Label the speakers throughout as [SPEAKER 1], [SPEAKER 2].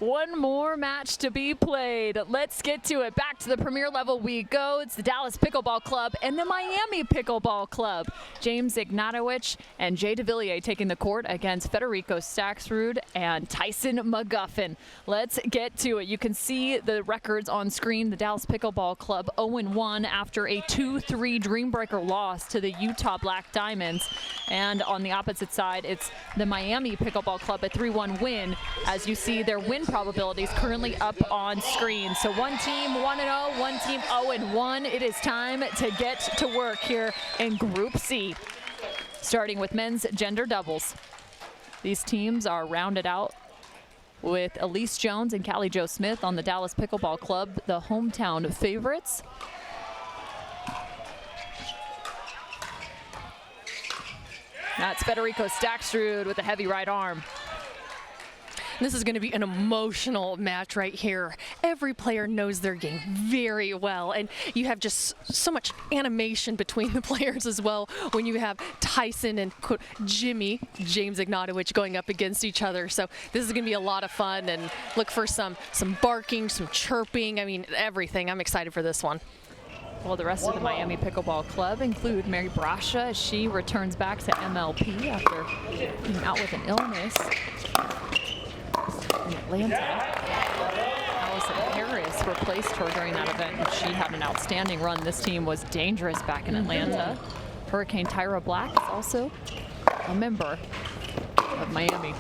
[SPEAKER 1] One more match to be played. Let's get to it. Back to the premier level we go. It's the Dallas Pickleball Club and the Miami Pickleball Club. James Ignatowicz and Jay DeVilliers taking the court against Federico Staksrud and Tyson McGuffin. Let's get to it. You can see the records on screen. The Dallas Pickleball Club 0-1 after a 2-3 Dreambreaker loss to the Utah Black Diamonds. And on the opposite side, it's the Miami Pickleball Club, a 3-1 win. As you see, their win probabilities currently up on screen. So one team 1-0, one team 0-1. It is time to get to work here in Group C, starting with men's gender doubles. These teams are rounded out with Elise Jones and Callie Jo Smith on the Dallas Pickleball Club, the hometown favorites. That's Federico Staksrud with a heavy right arm.
[SPEAKER 2] This is going to be an emotional match right here. Every player knows their game very well, and you have just so much animation between the players as well when you have Tyson and James Ignatowicz going up against each other. So this is going to be a lot of fun, and look for some barking, some chirping, I mean everything. I'm excited for this one.
[SPEAKER 1] Well, the rest of the Miami Pickleball Club include Mary Brasha as she returns back to MLP after being out with an illness in Atlanta. Allison Harris replaced her during that event, and she had an outstanding run. This team was dangerous back in Atlanta. Hurricane Tyra Black is also a member of Miami.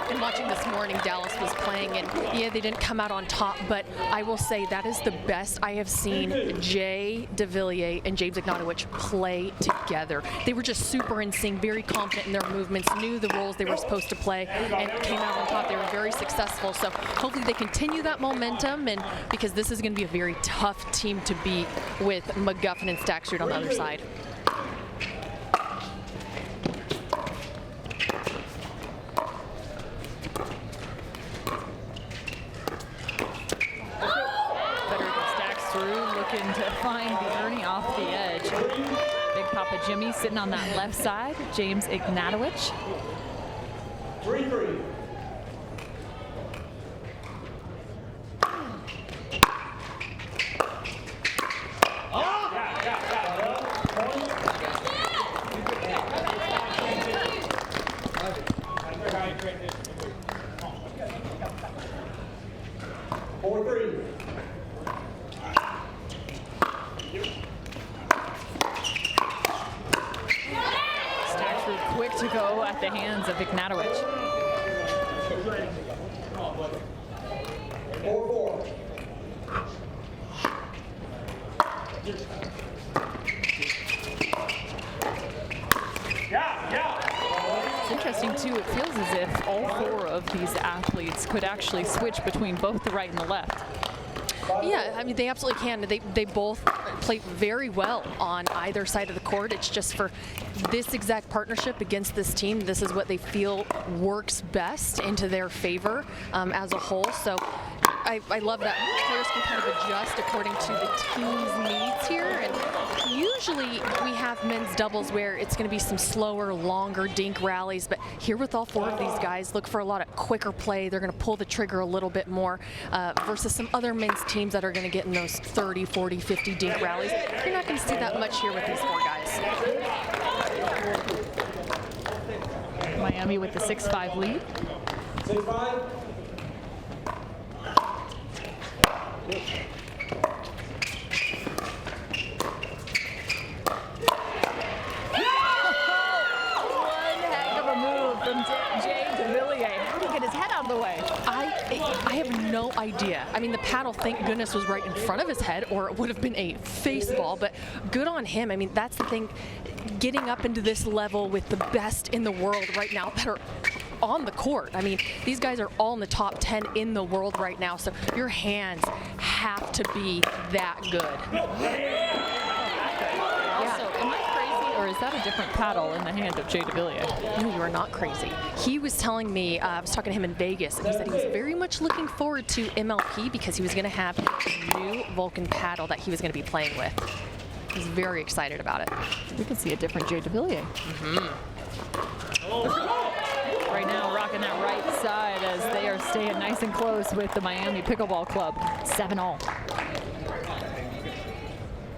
[SPEAKER 2] And watching this morning, Dallas was playing, and yeah, they didn't come out on top, but I will say that is the best I have seen Jay DeVilliers and James Ignatowicz play together. They were just super in sync, very confident in their movements, knew the roles they were supposed to play, and came out on top. They were very successful, so hopefully they continue that momentum, and because this is going to be a very tough team to beat with McGuffin and Staksrud on the other side.
[SPEAKER 1] Looking to find the Ernie off the edge. Big Papa Jimmy sitting on that left side. James Ignatowicz.
[SPEAKER 3] 3-3.
[SPEAKER 1] Quick to go at the hands of Ignatowicz.
[SPEAKER 3] 4-4.
[SPEAKER 1] It's interesting too, it feels as if all four of these athletes could actually switch between both the right and the left.
[SPEAKER 2] Yeah, I mean, they absolutely can. They both play very well on either side of the court. It's just for this exact partnership against this team, this is what they feel works best into their favor as a whole. So I love that players can kind of adjust according to the team's needs here. And usually we have men's doubles where it's going to be some slower, longer dink rallies. But here with all four of these guys, look for a lot of quicker play. They're going to pull the trigger a little bit more versus some other men's teams that are going to get in those 30, 40, 50 dink rallies. You're not going to see that much here with these four guys.
[SPEAKER 1] Miami with the 6-5 lead.
[SPEAKER 3] 6-5.
[SPEAKER 1] Jay DeVilliers. How did he get his head out of the way?
[SPEAKER 2] I have no idea. I mean, the paddle, thank goodness, was right in front of his head, or it would have been a face ball, but good on him. I mean, that's the thing, getting up into this level with the best in the world right now that are on the court. I mean, these guys are all in the top 10 in the world right now, so your hands have to be that good.
[SPEAKER 1] Or is that a different paddle in the hand of Jay DeVilliers?
[SPEAKER 2] No, you are not crazy. He was telling me, I was talking to him in Vegas, and he said he was very much looking forward to MLP because he was going to have a new Vulcan paddle that he was going to be playing with. He's very excited about it.
[SPEAKER 1] We can see a different Jay DeVilliers. Right now, rocking that right side as they are staying nice and close with the Miami Pickleball Club. 7-all.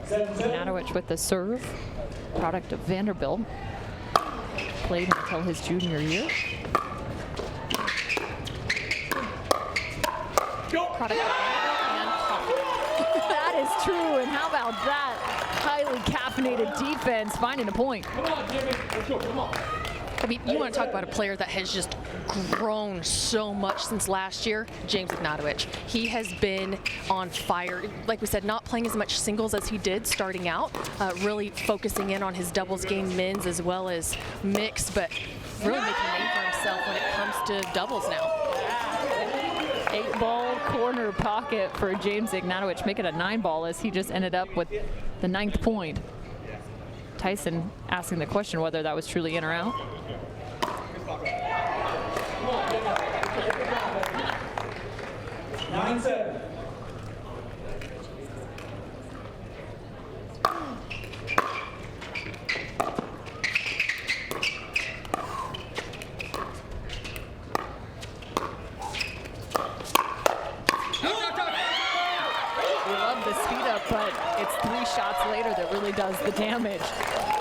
[SPEAKER 1] Ignatowicz with the serve, product of Vanderbilt. Played until his junior year. Product of Vanderbilt and coffee. That is true, and how about that? Highly caffeinated defense finding a point.
[SPEAKER 3] Come on, Jimmy. Let's go. Come on.
[SPEAKER 2] I mean, you want to talk about a player that has just grown so much since last year, James Ignatowicz. He has been on fire. Like we said, not playing as much singles as he did starting out, really focusing in on his doubles game, men's as well as mixed, but really making a name for himself when it comes to doubles now.
[SPEAKER 1] 8-ball corner pocket for James Ignatowicz, make it a 9-ball as he just ended up with the 9th point. Tyson asking the question whether that was truly in or out.
[SPEAKER 3] 9-7.
[SPEAKER 1] We love the speed up, but it's 3 shots later that really does the damage.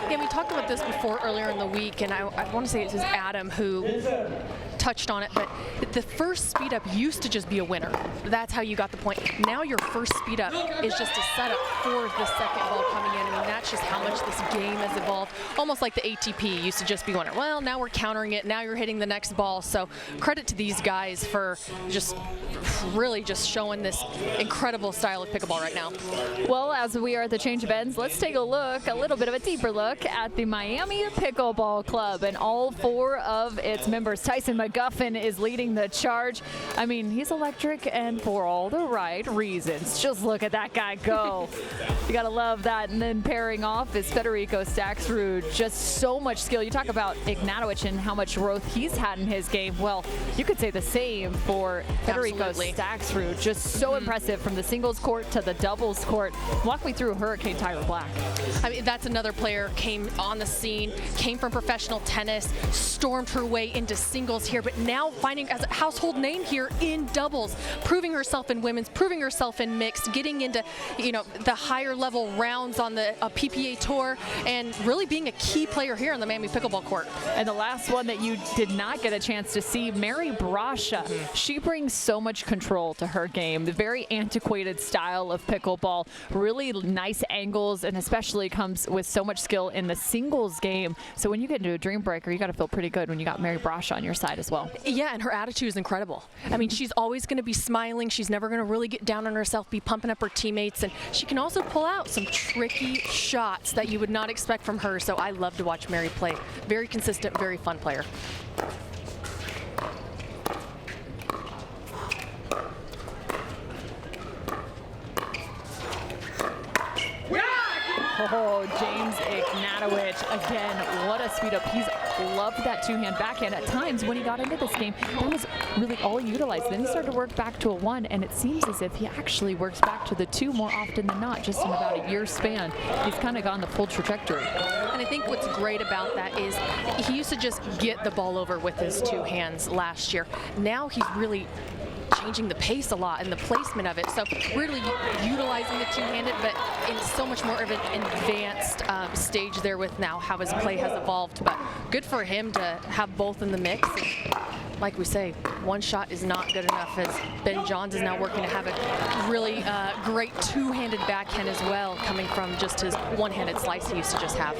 [SPEAKER 2] Yeah, we talked about this before earlier in the week, and I want to say it was Adam who touched on it, but the first speed up used to just be a winner. That's how you got the point. Now your first speed up is just a setup for the second ball coming in. I mean, that's just how much this game has evolved. Almost like the ATP used to just be winner. Well, now we're countering it. Now you're hitting the next ball. So credit to these guys for just really just showing this incredible style of pickleball right now.
[SPEAKER 1] Well, as we are at the change of ends, let's take a little bit of a deeper look at the Miami Pickleball Club and all 4 of its members. Tyson McGuffin is leading the charge. I mean, he's electric and for all the right reasons. Just look at that guy go. You gotta love that. And then pairing off is Federico Staxrud. Just so much skill. You talk about Ignatowicz and how much growth he's had in his game. Well, you could say the same for Federico
[SPEAKER 2] Absolutely.
[SPEAKER 1] Staxrud. Just so impressive from the singles court to the doubles court. Walk me through Hurricane Tyra Black.
[SPEAKER 2] I mean, that's another player came on the scene, came from professional tennis, stormed her way into singles here, but now finding as a household name here in doubles, proving herself in women's, proving herself in mixed, getting into, you know, the higher level rounds on the PPA tour, and really being a key player here on the Miami Pickleball court.
[SPEAKER 1] And the last one that you did not get a chance to see, Mary Brasha. She brings so much control to her game. The very antiquated style of pickleball, really nice angles, and especially comes with so much skill in the singles game. So when you get into a dream breaker, you got to feel pretty good when you got Mary Brasha on your side as well.
[SPEAKER 2] Yeah, and her attitude is incredible. I mean, she's always going to be smiling. She's never going to really get down on herself, be pumping up her teammates, and she can also pull out some tricky shots that you would not expect from her. So I love to watch Mary play. Very consistent, very fun player.
[SPEAKER 1] Oh, James Ignatowicz, again, what a speed up. He's loved that 2-hand backhand. At times when he got into this game, that was really all he utilized. Then he started to work back to a 1, and it seems as if he actually works back to the 2 more often than not, just in about a year span. He's kind of gone the full trajectory.
[SPEAKER 2] And I think what's great about that is he used to just get the ball over with his 2 hands last year. Now he's really changing the pace a lot and the placement of it. So really utilizing the 2-handed, but in so much more of an advanced stage there with now how his play has evolved. But good for him to have both in the mix. And like we say, one shot is not good enough, as Ben Johns is now working to have a really great 2-handed backhand as well, coming from just his 1-handed slice he used to just have.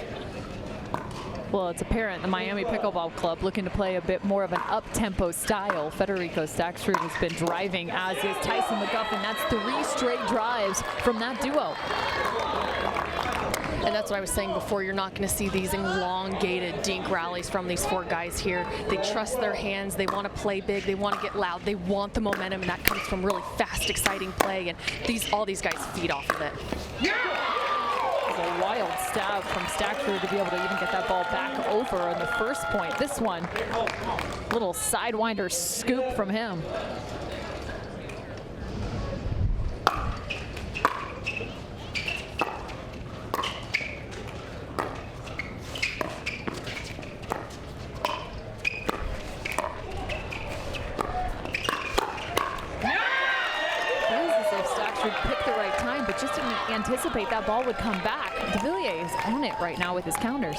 [SPEAKER 1] Well, it's apparent the Miami Pickleball Club looking to play a bit more of an up-tempo style. Federico Staxrud has been driving, as is Tyson McGuffin. That's 3 straight drives from that duo.
[SPEAKER 2] And that's what I was saying before. You're not going to see these elongated dink rallies from these 4 guys here. They trust their hands. They want to play big. They want to get loud. They want the momentum, and that comes from really fast, exciting play. And all these guys feed off of it.
[SPEAKER 1] A wild stab from Staxrud to be able to even get that ball back over on the first point. This one, little sidewinder scoop from him. just didn't anticipate that ball would come back. DeVilliers is on it right now with his counters.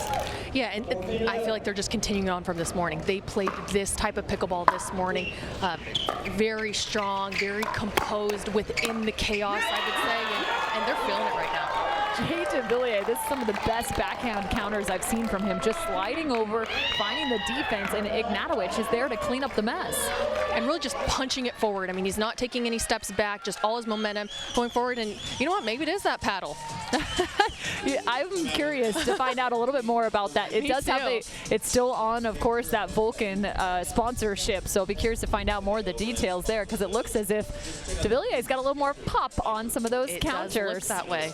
[SPEAKER 2] Yeah, and I feel like they're just continuing on from this morning. They played this type of pickleball this morning. Very strong, very composed within the chaos, I would say, and they're feeling it right now.
[SPEAKER 1] Jay DeVilliers, this is some of the best backhand counters I've seen from him, just sliding over, finding the defense, and Ignatowicz is there to clean up the mess.
[SPEAKER 2] And really just punching it forward. I mean, he's not taking any steps back, just all his momentum going forward. And you know what? Maybe it is that paddle.
[SPEAKER 1] Yeah, I'm curious to find out a little bit more about that. It does have it's still on, of course, that Vulcan sponsorship. So I'll be curious to find out more of the details there, because it looks as if DeVilliers got a little more pop on some of those counters.
[SPEAKER 2] It does look that way.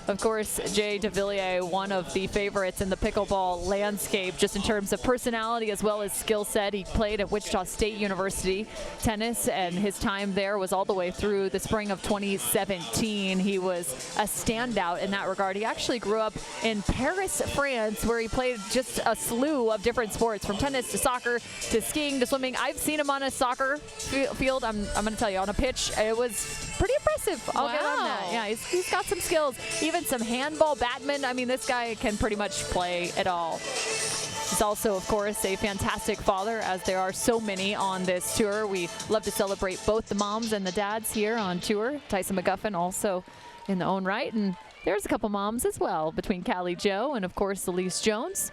[SPEAKER 1] Of course, Jay DeVilliers, one of the favorites in the pickleball landscape, just in terms of personality as well as skill set. He played at Wichita State University tennis, and his time there was all the way through the spring of 2017. He was a standout in that regard. He actually grew up in Paris, France, where he played just a slew of different sports, from tennis to soccer to skiing to swimming. I've seen him on a soccer field. I'm going to tell you, on a pitch, it was pretty impressive. I'll get on that. Yeah, he's got some skills. Even some handball, badminton. I mean, this guy can pretty much play it all. He's also, of course, a fantastic father, as there are so many on this tour. We love to celebrate both the moms and the dads here on tour. Tyson McGuffin also in the own right. And there's a couple moms as well, between Callie Joe and, of course, Elise Jones.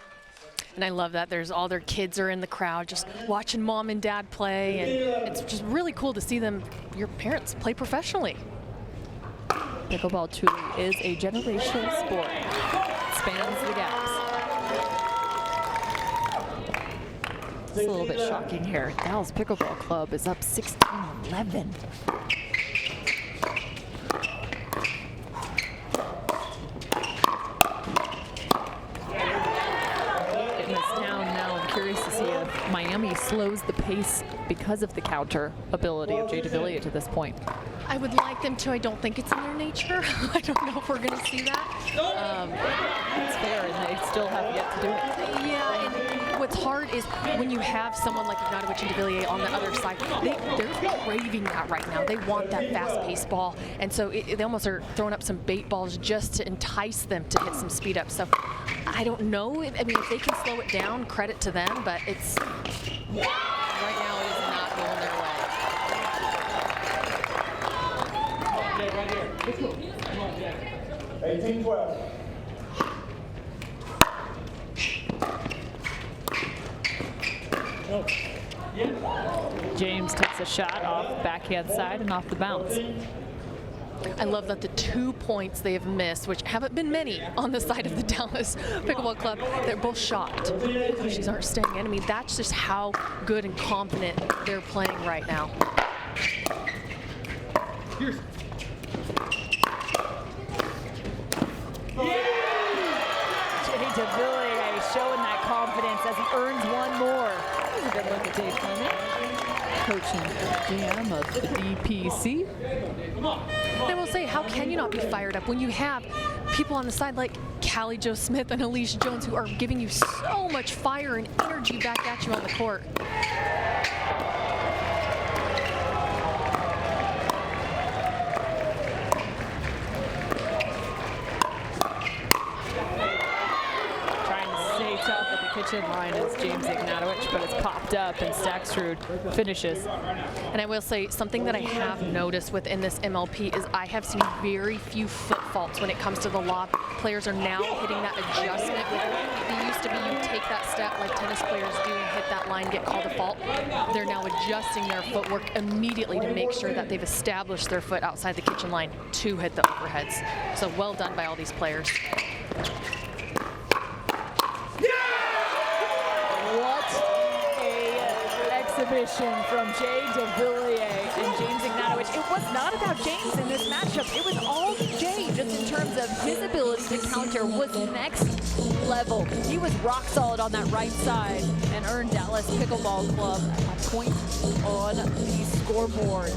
[SPEAKER 2] And I love that there's all their kids are in the crowd just watching mom and dad play. And it's just really cool to see them, your parents, play professionally.
[SPEAKER 1] Pickleball truly is a generational sport. It spans the gaps. It's a little bit shocking here. Dallas Pickleball Club is up 16-11. Getting this down now. I'm curious to see if Miami slows the pace because of the counter ability of Jay DeVilliers to this point.
[SPEAKER 2] I would like them to. I don't think it's in their nature. I don't know if we're going to see that.
[SPEAKER 1] It's fair, and they still have yet to do it.
[SPEAKER 2] Yeah, and what's hard is when you have someone like Ignatowicz and DeVilliers on the other side, they're craving that right now. They want that fast-paced ball, and so they almost are throwing up some bait balls just to entice them to hit some speed up. So I don't know. I mean, if they can slow it down, credit to them, but it's right now it is not going their way.
[SPEAKER 3] Right here. Come on, Jack. 18-12.
[SPEAKER 1] James takes a shot off backhand side and off the bounce.
[SPEAKER 2] I love that the 2 points they have missed, which haven't been many on the side of the Dallas Pickleball Club, they're both shot. These aren't staying in. I mean, that's just how good and confident they're playing right now.
[SPEAKER 3] Here's.
[SPEAKER 1] Jay DeVilliers showing that confidence as he earns one more. That was a good look at Dave Clement, coaching GM of the DPC.
[SPEAKER 2] I will say, how can you not be fired up when you have people on the side like Callie Jo Smith and Elise Jones, who are giving you so much fire and energy back at you on the court?
[SPEAKER 1] Kitchen line is James Ignatowicz, but it's popped up and Stackstrud finishes.
[SPEAKER 2] And I will say, something that I have noticed within this MLP is I have seen very few foot faults when it comes to the lob. Players are now hitting that adjustment. It used to be you take that step like tennis players do and hit that line, get called a fault. They're now adjusting their footwork immediately to make sure that they've established their foot outside the kitchen line to hit the overheads. So well done by all these players.
[SPEAKER 1] Exhibition from Jay DeVilliers and James Ignatowicz. It was not about James in this matchup. It was all Jay, just in terms of his ability to counter was next level. He was rock solid on that right side and earned Dallas Pickleball Club a point on the score. scoreboard.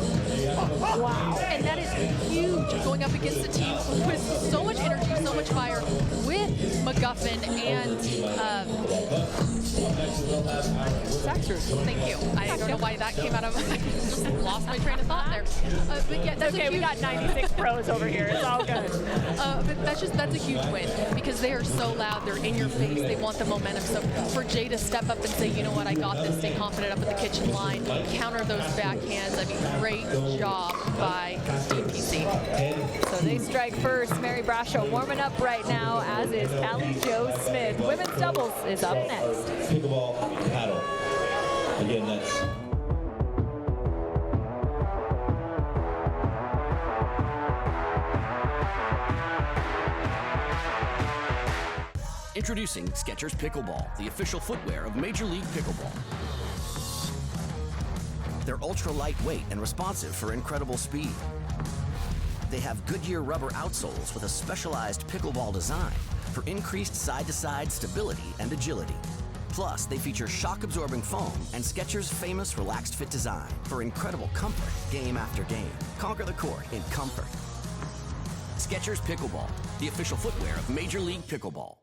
[SPEAKER 1] Wow.
[SPEAKER 2] And that is huge, going up against a team with so much energy, so much fire, with McGuffin and Skechers. Thank you. I don't know why that came out of just lost my train of thought there. But yeah, that's
[SPEAKER 1] Okay, we got 96 pros over here. It's all good.
[SPEAKER 2] but that's a huge win because they are so loud. They're in your face. They want the momentum. So for Jay to step up and say, you know what, I got this, stay confident up at the kitchen line, counter those backhands. I mean, great job by DPC.
[SPEAKER 1] So they strike first. Mary Brasho warming up right now, as is Callie Jo Smith. Women's doubles is up next.
[SPEAKER 4] Pickleball paddle. Again, that's
[SPEAKER 5] Introducing Skechers Pickleball, the official footwear of Major League Pickleball. They're ultra lightweight and responsive for incredible speed. They have Goodyear rubber outsoles with a specialized pickleball design for increased side-to-side stability and agility. Plus, they feature shock-absorbing foam and Skechers' famous relaxed fit design for incredible comfort game after game. Conquer the court in comfort. Skechers Pickleball, the official footwear of Major League Pickleball.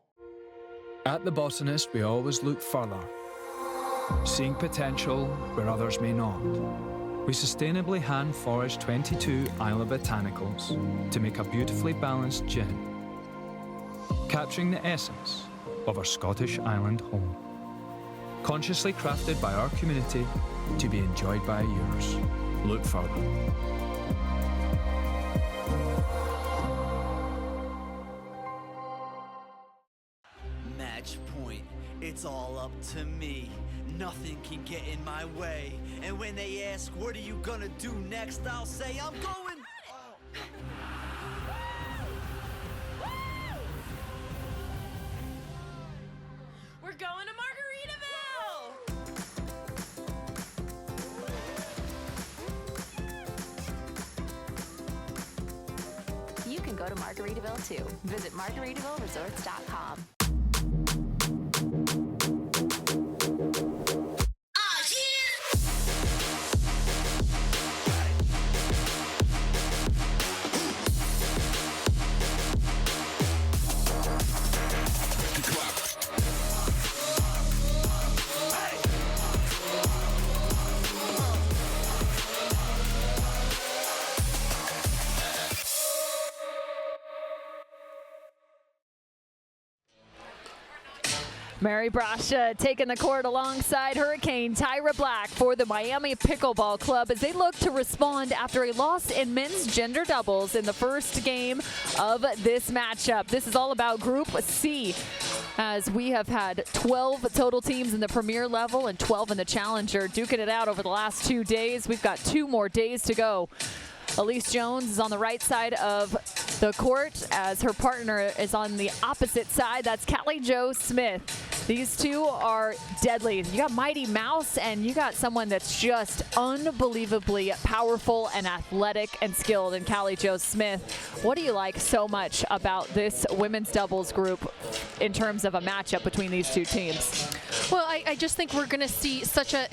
[SPEAKER 6] At The Botanist, we always look further, seeing potential where others may not. We sustainably hand-forage 22 Isla botanicals to make a beautifully balanced gin, capturing the essence of our Scottish island home. Consciously crafted by our community to be enjoyed by yours. Look further.
[SPEAKER 7] Match point. It's all up to me. Nothing can get in my way. And when they ask, what are you gonna do next? I'll say, I'm going.
[SPEAKER 8] We're going to Margaritaville!
[SPEAKER 9] You can go to Margaritaville too. Visit MargaritavilleResorts.com.
[SPEAKER 1] Mary Brasha taking the court alongside Hurricane Tyra Black for the Miami Pickleball Club as they look to respond after a loss in men's gender doubles in the first game of this matchup. This is all about Group C, as we have had 12 total teams in the Premier level and 12 in the Challenger, duking it out over the last 2 days. We've got 2 more days to go. Elise Jones is on the right side of the court as her partner is on the opposite side. That's Callie Jo Smith. These two are deadly. You got Mighty Mouse and you got someone that's just unbelievably powerful and athletic and skilled in Callie Jo Smith. What do you like so much about this women's doubles group in terms of a matchup between these two teams?
[SPEAKER 2] Well, I just think we're going to see such a...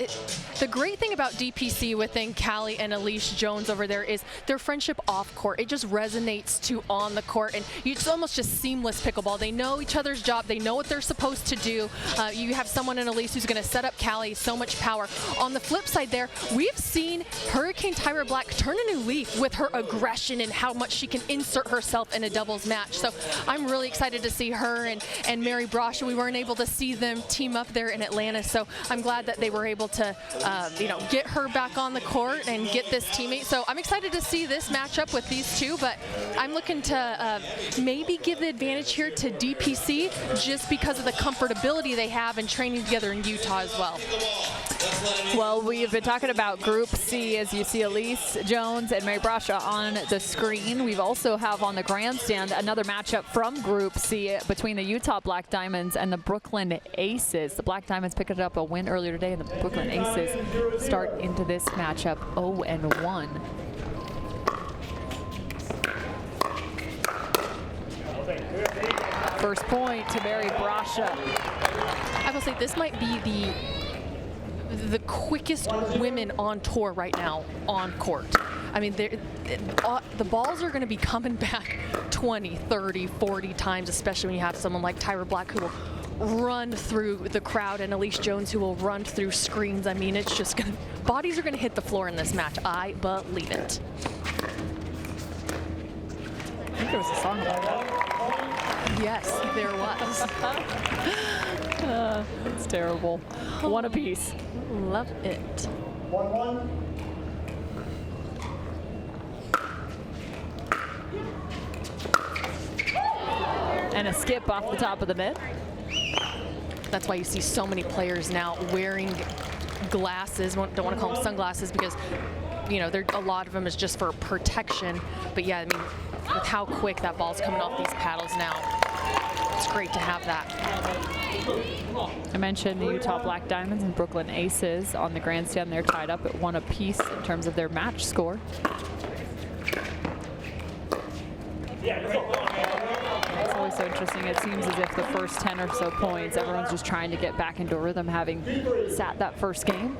[SPEAKER 2] The great thing about DPC within Callie and Elise Jones over there is their friendship off court. It just resonates to on the court, and it's almost just seamless pickleball. They know each other's job. They know what they're supposed to do. You have someone in Elise who's going to set up Callie, so much power. On the flip side there, we've seen Hurricane Tyra Black turn a new leaf with her aggression and how much she can insert herself in a doubles match. So I'm really excited to see her and Mary Brasha. We weren't able to see them team up there in Atlanta, so I'm glad that they were able to get her back on the court and get this teammate. So I'm excited to see this matchup with these two, but I'm looking to maybe give the advantage here to DPC just because of the comfortability they have in training together in Utah as well.
[SPEAKER 1] Well, we've been talking about Group C as you see Elise Jones and Mary Brasha on the screen. We've also have on the grandstand another matchup from Group C between the Utah Black Diamonds and the Brooklyn Aces. The Black Diamonds picked up a win earlier today, and the Brooklyn Aces start into this matchup 0-1. First point to Mary Brasha.
[SPEAKER 2] I will say this might be the quickest women on tour right now on court. I mean, the balls are going to be coming back 20, 30, 40 times, especially when you have someone like Tyra Black who will run through the crowd and Elise Jones who will run through screens. I mean, it's just going to, bodies are going to hit the floor in this match. I believe it.
[SPEAKER 1] I think there was a song about that.
[SPEAKER 2] Yes, there was.
[SPEAKER 1] It's terrible. One apiece.
[SPEAKER 2] Love it.
[SPEAKER 3] 1-1.
[SPEAKER 1] And a skip off the top of the net.
[SPEAKER 2] That's why you see so many players now wearing glasses. Don't want to call them sunglasses because, you know, a lot of them is just for protection. But yeah, I mean, with how quick that ball's coming off these paddles now, it's great to have that.
[SPEAKER 1] I mentioned the Utah Black Diamonds and Brooklyn Aces on the grandstand. They're tied up at 1 apiece in terms of their match score. It's always so interesting. It seems as if the first 10 or so points, everyone's just trying to get back into rhythm, having sat that first game.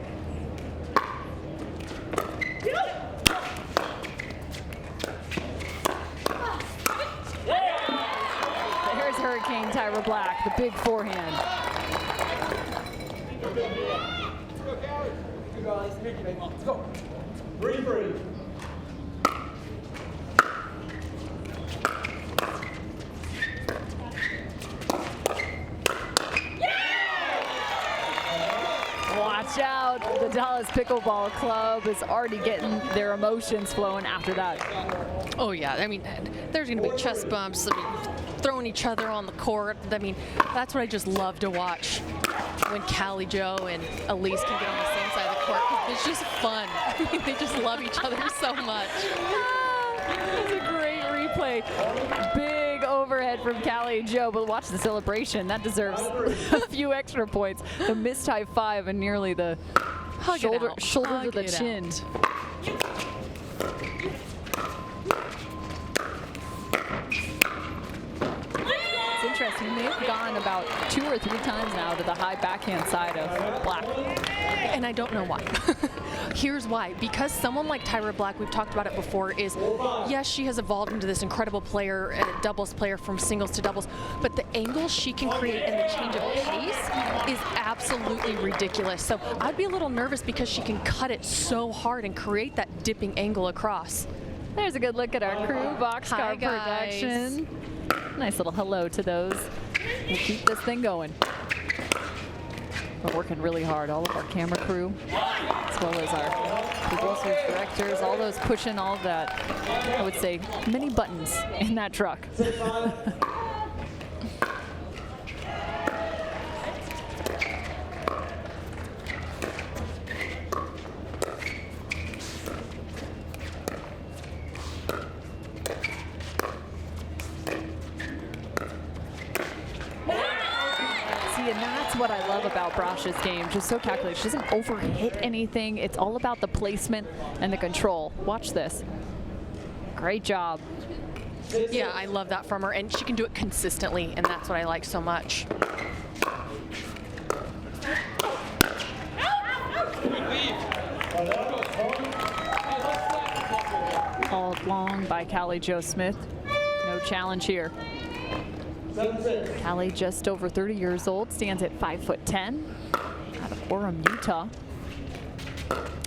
[SPEAKER 1] There's Hurricane Tyra Black, the big forehand.
[SPEAKER 3] Let's go. 3-3.
[SPEAKER 1] Watch out. The Dallas Pickleball Club is already getting their emotions flowing after that.
[SPEAKER 2] Oh yeah, I mean, there's going to be chest bumps, I mean, throwing each other on the court. I mean, that's what I just love to watch when Callie Jo and Elise can get on the same side of the court. It's just fun. I mean, they just love each other so much.
[SPEAKER 1] It's a great replay. Big overhead from Callie Jo, but watch the celebration. That deserves a few extra points. The missed high five and nearly the shoulder to the chin. It's interesting. They've gone about 2 or 3 times now to the high backhand side of Black.
[SPEAKER 2] And I don't know why. Here's why. Because someone like Tyra Black, we've talked about it before, is, yes, she has evolved into this incredible player, a doubles player from singles to doubles, but the angles she can create and the change of pace is absolutely ridiculous. So I'd be a little nervous because she can cut it so hard and create that dipping angle across.
[SPEAKER 1] There's a good look at our crew, Boxcar Production. Nice little hello to those. We'll keep this thing going. We're working really hard, all of our camera crew, as well as our producers, directors, all those pushing all of that, I would say, many buttons in that truck. And that's what I love about Brosh's game. Just so calculated. She doesn't overhit anything. It's all about the placement and the control. Watch this. Great job.
[SPEAKER 2] Yeah, I love that from her. And she can do it consistently, and that's what I like so much.
[SPEAKER 1] Called long by Callie Jo Smith. No challenge here. Callie, just over 30 years old, stands at 5'10", out of Orem, Utah.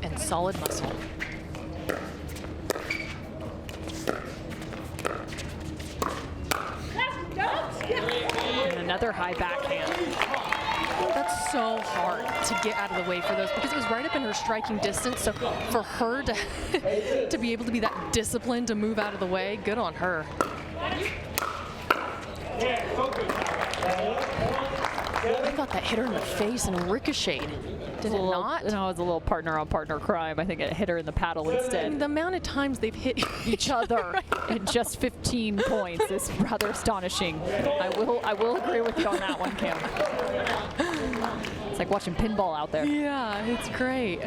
[SPEAKER 2] And solid muscle.
[SPEAKER 1] And another high backhand.
[SPEAKER 2] That's so hard to get out of the way for those because it was right up in her striking distance. So for her to to be able to be that disciplined to move out of the way, good on her. I thought that hit her in the face and ricocheted. Did it not?
[SPEAKER 1] No, it was a little partner-on-partner crime. I think it hit her in the paddle instead.
[SPEAKER 2] I mean, the amount of times they've hit
[SPEAKER 1] each other in just 15 points is rather astonishing. I will agree with you on that one, Kim. It's like watching pinball out there.
[SPEAKER 2] Yeah, it's great.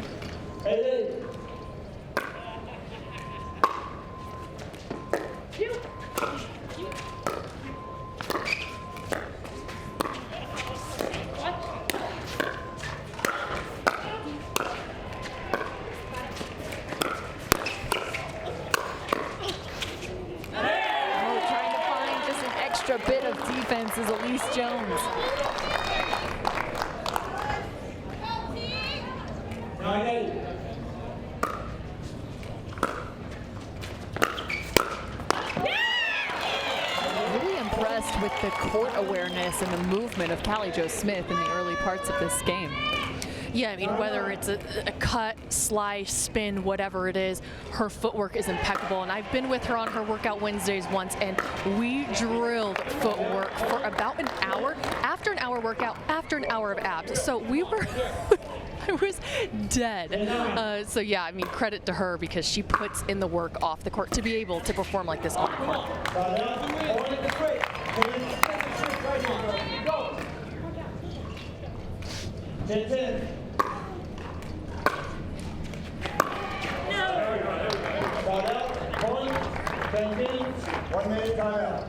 [SPEAKER 1] defense is Elise Jones.
[SPEAKER 3] 9-8.
[SPEAKER 1] Really impressed with the court awareness and the movement of Callie Jo Smith in the early parts of this game.
[SPEAKER 2] Yeah, I mean, whether it's a cut, slice, spin, whatever it is, her footwork is impeccable. And I've been with her on her workout Wednesdays once, and we drilled footwork for about an hour, after an hour workout, after an hour of abs. So we were, I was dead. So yeah, I mean, credit to her because she puts in the work off the court to be able to perform like this on the court.
[SPEAKER 3] 10-10. Timeout. Point. 10 minutes. 1 minute timeout.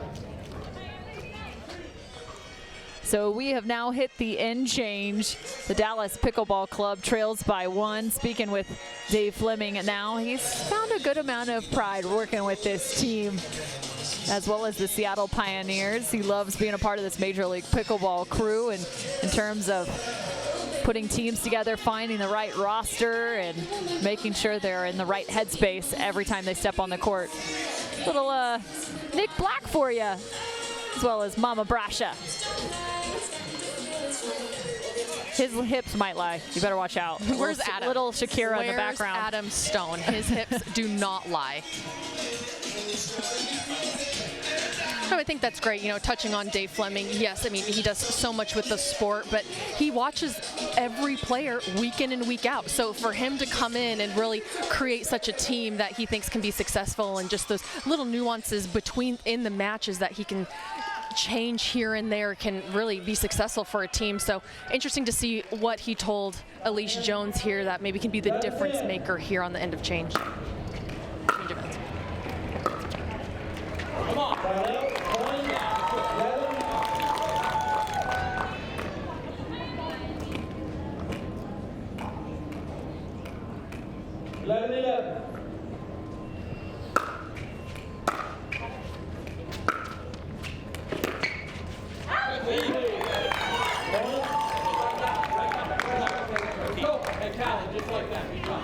[SPEAKER 1] So we have now hit the end change. The Dallas Pickleball Club trails by 1. Speaking with Dave Fleming now, he's found a good amount of pride working with this team, as well as the Seattle Pioneers. He loves being a part of this Major League Pickleball crew, and in terms of putting teams together, finding the right roster, and making sure they're in the right headspace every time they step on the court. Little Nick Black for you, as well as Mama Brasha. His hips might lie. You better watch out.
[SPEAKER 2] Where's Adam?
[SPEAKER 1] Little Shakira in the background.
[SPEAKER 2] Where's Adam Stone? His hips do not lie. No, I think that's great. You know, touching on Dave Fleming, yes, I mean, he does so much with the sport, but he watches every player week in and week out. So for him to come in and really create such a team that he thinks can be successful, and just those little nuances in the matches that he can change here and there can really be successful for a team. So interesting to see what he told Elise Jones here, that maybe can be the difference maker here on the end of change.
[SPEAKER 3] Come on. Timeout. Point. 11. 11-11. Go. Hey, Callie, just like that. Good job.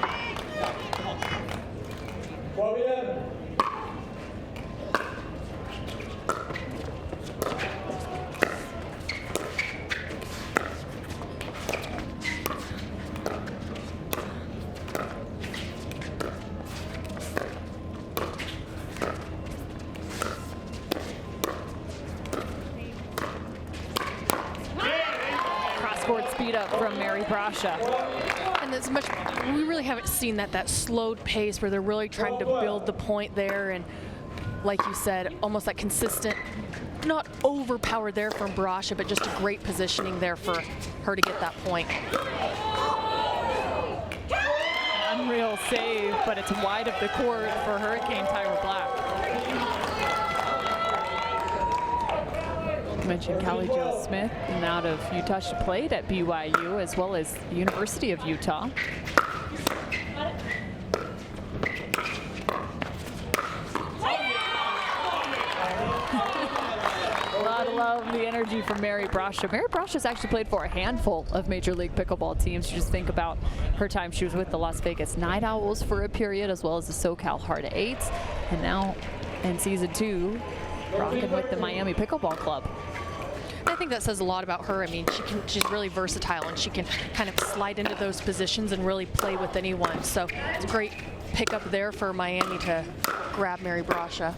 [SPEAKER 3] Come on. 12-11.
[SPEAKER 1] Cross-court speed up from Mary Brasha.
[SPEAKER 2] And as much, we really haven't seen that slowed pace where they're really trying to build the point there, and like you said, almost that consistent, not overpowered there from Brasha, but just a great positioning there for her to get that point.
[SPEAKER 1] Unreal save, but it's wide of the court for Hurricane Tyra Black. I mentioned Callie Jo Smith, and out of Utah. She played at BYU as well as the University of Utah. A lot of love, the energy from Mary Brasha. Mary Brasha's actually played for a handful of Major League Pickleball teams. You just think about her time. She was with the Las Vegas Night Owls for a period, as well as the SoCal Hard Eights, and now in season 2, rocking with the Miami Pickleball Club.
[SPEAKER 2] I think that says a lot about her. I mean, she's really versatile, and she can kind of slide into those positions and really play with anyone. So it's a great pickup there for Miami to grab Mary Brasha.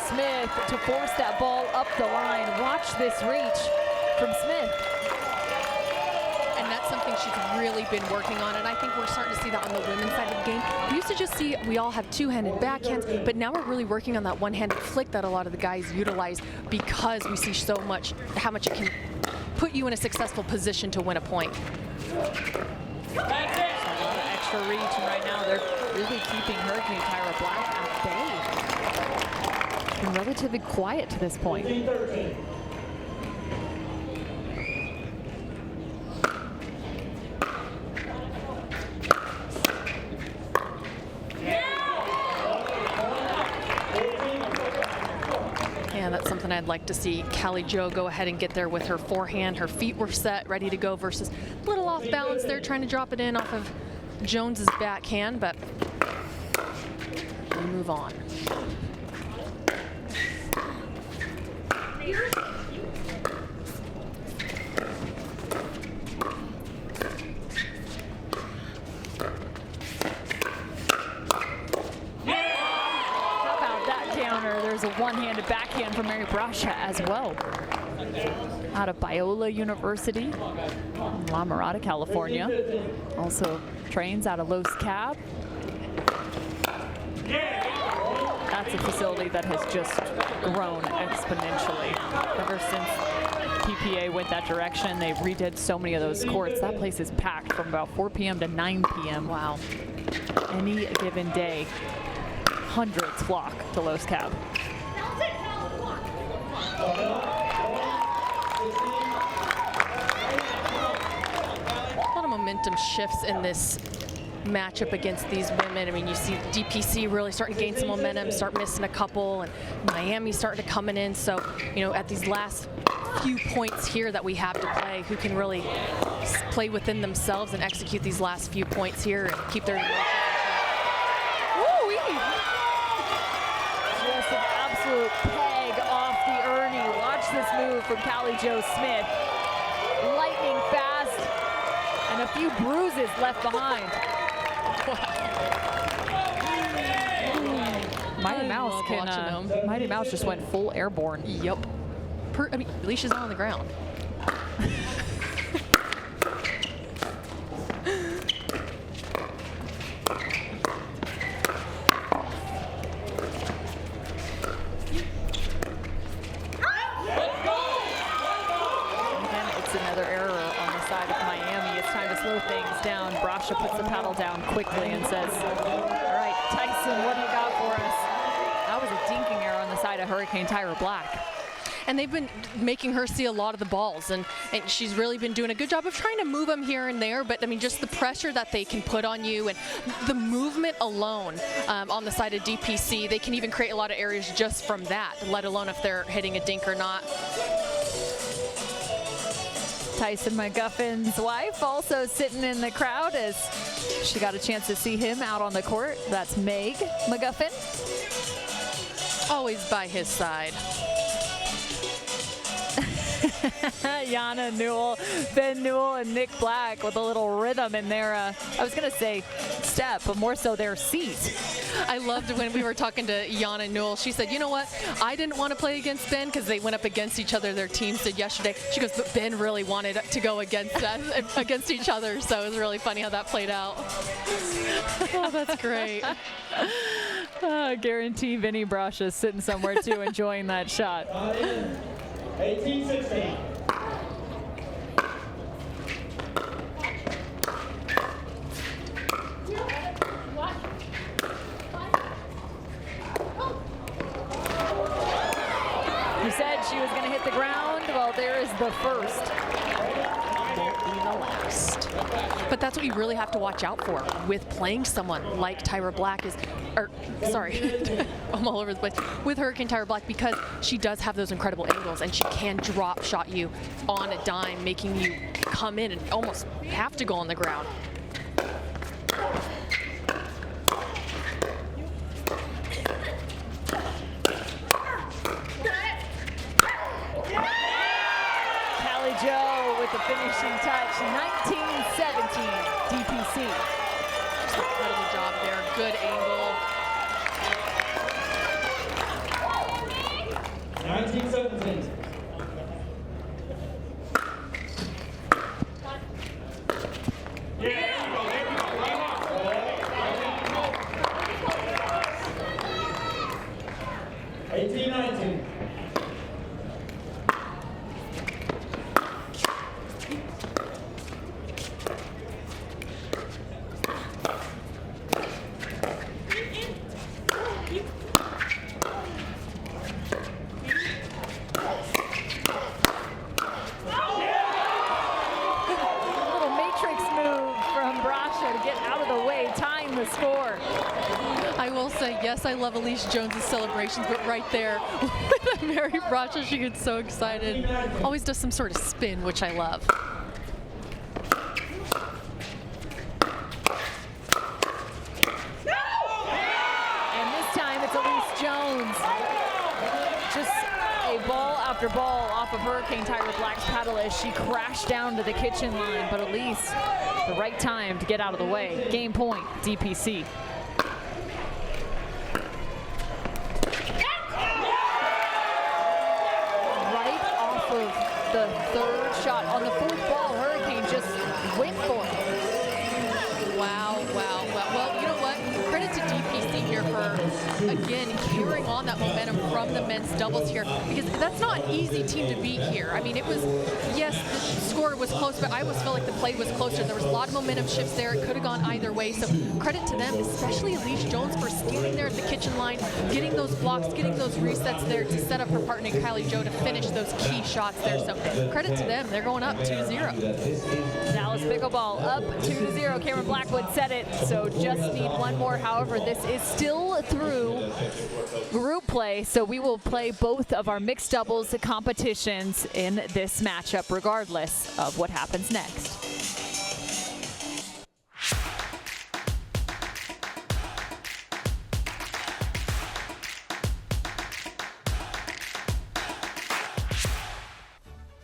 [SPEAKER 1] Smith to force that ball up the line. Watch this reach from Smith.
[SPEAKER 2] And that something she's really been working on, and I think we're starting to see that on the women's side of the game. We used to just see we all have two-handed backhands, but now we're really working on that one-handed flick that a lot of the guys utilize because we see so much, how much it can put you in a successful position to win a point.
[SPEAKER 1] A lot of extra reach, and right now they're really keeping Hurricane Tyra Black at bay. Been relatively quiet to this point.
[SPEAKER 3] 13.
[SPEAKER 2] Yeah, that's something I'd like to see Callie Jo go ahead and get there with her forehand. Her feet were set, ready to go, versus a little off balance there, trying to drop it in off of Jones's backhand, but we move on.
[SPEAKER 1] There's a one-handed backhand from Mary Brasha as well. Out of Biola University, La Mirada, California. Also trains out of Los Cab. That's a facility that has just grown exponentially. Ever since PPA went that direction, they've redid so many of those courts. That place is packed from about 4 p.m. to 9 p.m.
[SPEAKER 2] Wow.
[SPEAKER 1] Any given day, hundreds flock to Los Cab.
[SPEAKER 2] A lot of momentum shifts in this matchup against these women. I mean, you see DPC really starting to gain some momentum, start missing a couple, and Miami starting to coming in. So, you know, at these last few points here that we have to play, who can really play within themselves and execute these last few points here and keep their emotions.
[SPEAKER 1] Just an absolute peg off the Ernie. Watch this move from Callie Jo Smith. Lightning fast, and a few bruises left behind. Mighty Mouse can. Mighty Mouse just went full airborne.
[SPEAKER 2] Yep. I mean, at least she's not on the ground.
[SPEAKER 1] Down. Brasha puts the paddle down quickly and says, all right, Tyson, what do you got for us? That was a dinking error on the side of Hurricane Tyra Black.
[SPEAKER 2] And they've been making her see a lot of the balls, and she's really been doing a good job of trying to move them here and there, but I mean, just the pressure that they can put on you and the movement alone on the side of DPC, they can even create a lot of areas just from that, let alone if they're hitting a dink or not.
[SPEAKER 1] Tyson McGuffin's wife also sitting in the crowd as she got a chance to see him out on the court. That's Meg McGuffin.
[SPEAKER 2] Always by his side.
[SPEAKER 1] Yana Newell, Ben Newell, and Nick Black with a little rhythm in their, I was going to say step, but more so their seat.
[SPEAKER 2] I loved when we were talking to Yana Newell. She said, you know what? I didn't want to play against Ben because they went up against each other. Their teams did yesterday. She goes, but Ben really wanted to go against us, against each other. So it was really funny how that played out. Oh, that's great.
[SPEAKER 1] Guarantee Vinny Brasha is sitting somewhere too, enjoying that shot.
[SPEAKER 3] 18-16.
[SPEAKER 1] You said she was going to hit the ground. Well, there is the first.
[SPEAKER 2] Won't be the last. But that's what you really have to watch out for with playing someone like Tyra Black I'm all over the place, with Hurricane Tyra Black, because she does have those incredible angles and she can drop shot you on a dime, making you come in and almost have to go on the ground.
[SPEAKER 1] Callie Jo with the finishing touch, 19-17 DPC.
[SPEAKER 2] Just an incredible job there, good angle.
[SPEAKER 3] 19-17.
[SPEAKER 2] will say, yes, I love Elise Jones's celebrations, but right there with Mary Brasha, she gets so excited. Always does some sort of spin, which I love.
[SPEAKER 1] And this time it's Elise Jones. Just a ball after ball off of Hurricane Tyra Black's paddle as she crashed down to the kitchen line. But Elise, the right time to get out of the way. Game point, DPC. Right off of the third shot on the fourth ball, Hurricane just went for it.
[SPEAKER 2] Wow, wow, wow. Well, you know what? Credit to DPC here for, again, carrying on that momentum from the men's doubles here, because that's not an easy team to beat here. I mean, it was, yes, the score was close, but I always felt like the play was closer. There was a lot of momentum shifts there. It could have gone either way. So credit to them, especially Elise Jones, for standing there at the kitchen line, getting those blocks, getting those resets there to set up her partner, Kylie Jo, to finish those key shots there. So credit to them. They're going up 2-0.
[SPEAKER 1] Dallas Pickleball up 2-0. Cameron Blackwood said it, so just need one more. However, this is still through group play, so we will play both of our mixed doubles competitions in this matchup, regardless of what happens next.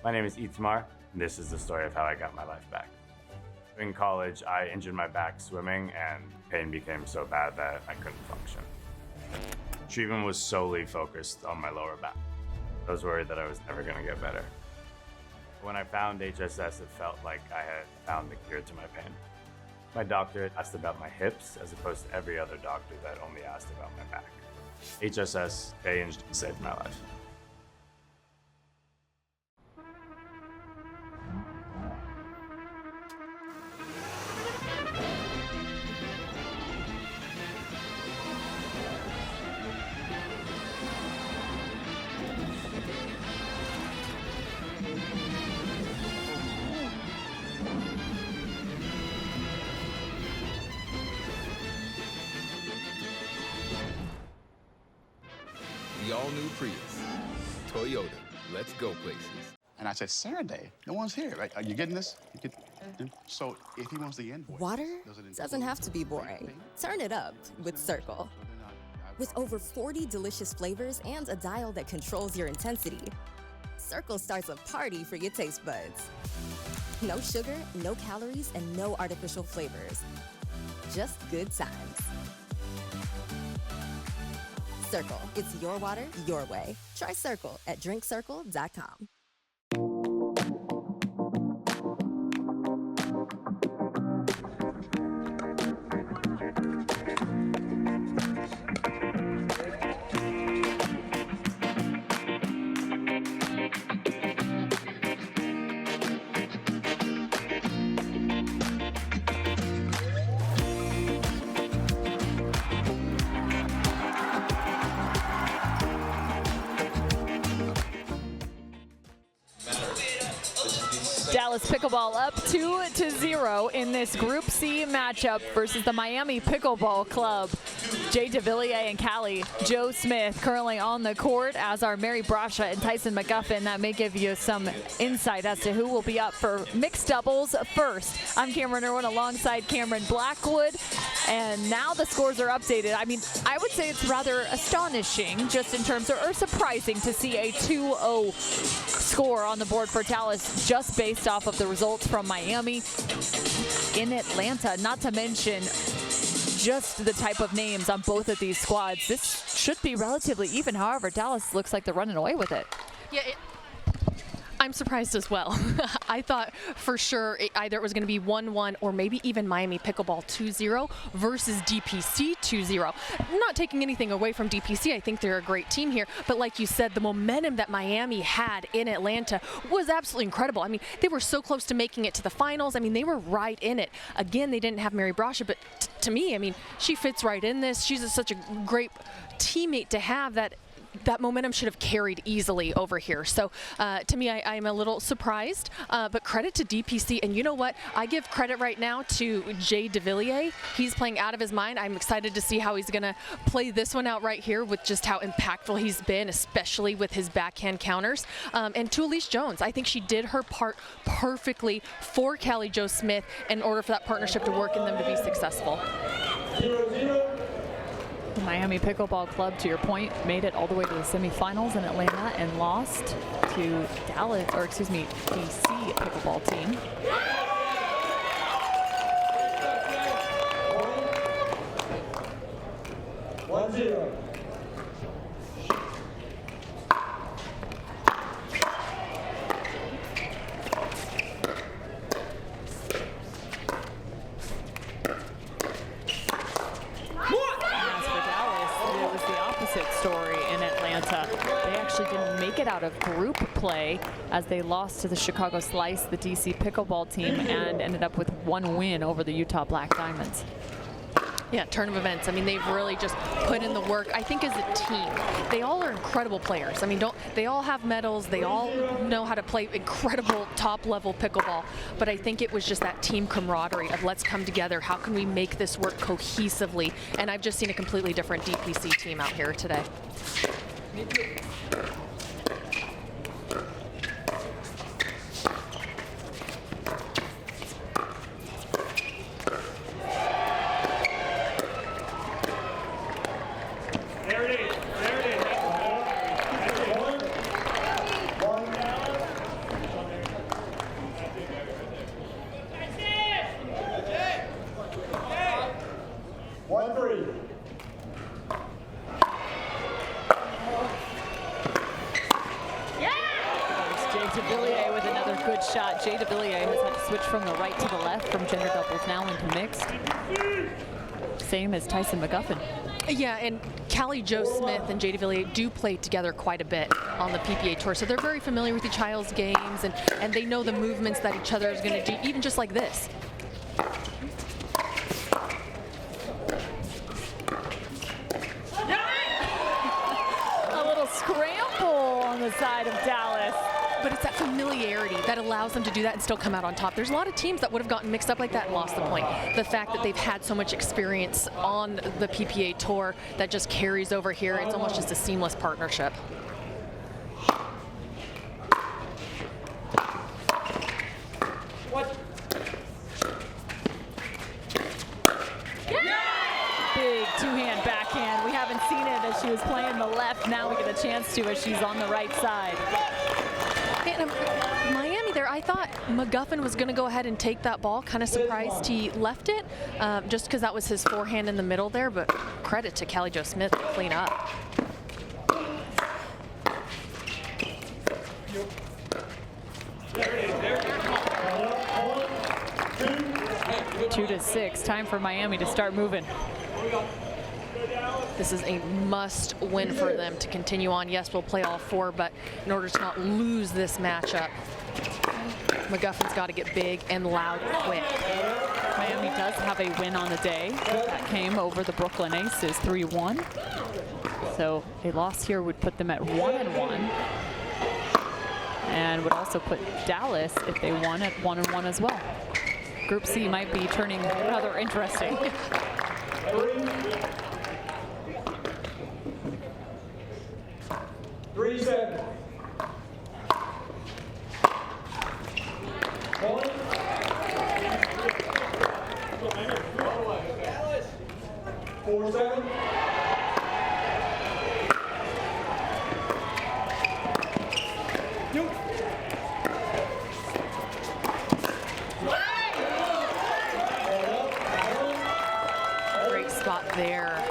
[SPEAKER 10] My name is Itamar, and this is the story of how I got my life back. In college, I injured my back swimming, and pain became so bad that I couldn't function. Treatment was solely focused on my lower back. I was worried that I was never going to get better. When I found HSS, it felt like I had found the cure to my pain. My doctor asked about my hips, as opposed to every other doctor that only asked about my back. HSS changed and saved my life.
[SPEAKER 11] The all-new Prius. Toyota. Let's go places.
[SPEAKER 12] And I said, Saturday, no one's here. Right? Are you getting this? So if he wants the invoice.
[SPEAKER 13] Water doesn't have to be boring. Turn it up with Cirkul. With over 40 delicious flavors and a dial that controls your intensity, Cirkul starts a party for your taste buds. No sugar, no calories, and no artificial flavors. Just good times. Cirkul. It's your water, your way. Try Cirkul at drinkcirkul.com.
[SPEAKER 1] Dallas Pickleball up 2-0 in this Group C matchup versus the Miami Pickleball Club. Jay DeVilliers and Callie Jo Smith currently on the court, as are Mary Brasha and Tyson McGuffin. That may give you some insight as to who will be up for mixed doubles first. I'm Cameron Irwin alongside Cameron Blackwood, and now the scores are updated. I mean, I would say it's rather astonishing, just in terms of, or surprising, to see a 2-0 score on the board for Dallas, just based off of the results from Miami in Atlanta, not to mention just the type of names on both of these squads. This should be relatively even. However, Dallas looks like they're running away with it.
[SPEAKER 2] Yeah, I'm surprised as well. I thought for sure either it was going to be 1-1 or maybe even Miami Pickleball 2-0 versus DPC 2-0. Not taking anything away from DPC. I think they're a great team here. But like you said, the momentum that Miami had in Atlanta was absolutely incredible. I mean, they were so close to making it to the finals. I mean, they were right in it. Again, they didn't have Mary Brasha, but to me, I mean, she fits right in this. She's such a great teammate to have that that momentum should have carried easily over here. So to me, I'm a little surprised, but credit to DPC. And you know what? I give credit right now to Jay DeVilliers. He's playing out of his mind. I'm excited to see how he's going to play this one out right here with just how impactful he's been, especially with his backhand counters. And to Elise Jones, I think she did her part perfectly for Callie Jo Smith in order for that partnership to work and them to be successful.
[SPEAKER 3] 0-0.
[SPEAKER 1] The Miami Pickleball Club, to your point, made it all the way to the semifinals in Atlanta and lost to DC Pickleball team.
[SPEAKER 3] 1-0.
[SPEAKER 1] Story in Atlanta. They actually didn't make it out of group play as they lost to the Chicago Slice, the DC Pickleball team, and ended up with 1 win over the Utah Black Diamonds.
[SPEAKER 2] Yeah, turn of events. I mean, they've really just put in the work. I think as a team, they all are incredible players. I mean, they all have medals. They all know how to play incredible top-level pickleball. But I think it was just that team camaraderie of let's come together. How can we make this work cohesively? And I've just seen a completely different DPC team out here today.
[SPEAKER 1] Jay DeVilliers has had to switch from the right to the left from gender doubles now into mixed. Same as Tyson McGuffin.
[SPEAKER 2] Yeah, and Callie Jo Smith and Jay DeVilliers do play together quite a bit on the PPA Tour, so they're very familiar with each other's games, and they know the movements that each other is going to do, even just like this.
[SPEAKER 1] A little scramble on the side of Dallas.
[SPEAKER 2] But it's that familiarity that allows them to do that and still come out on top. There's a lot of teams that would have gotten mixed up like that and lost the point. The fact that they've had so much experience on the PPA Tour that just carries over here, it's almost just a seamless partnership.
[SPEAKER 1] Big two-hand backhand. We haven't seen it as she was playing the left. Now we get a chance to as she's on the right side.
[SPEAKER 2] And Miami there, I thought McGuffin was going to go ahead and take that ball. Kind of surprised he left it, just because that was his forehand in the middle there, but credit to Callie Jo Smith to clean up.
[SPEAKER 1] Two to 6, time for Miami to start moving.
[SPEAKER 2] This is a must win for them to continue on. Yes, we'll play all 4, but in order to not lose this matchup, McGuffin's got to get big and loud quick.
[SPEAKER 1] Miami does have a win on the day. That came over the Brooklyn Aces 3-1. So a loss here would put them at 1-1. And would also put Dallas, if they won, at 1-1 as well. Group C might be turning rather interesting.
[SPEAKER 3] 3-7. 4-7.
[SPEAKER 2] Great spot there.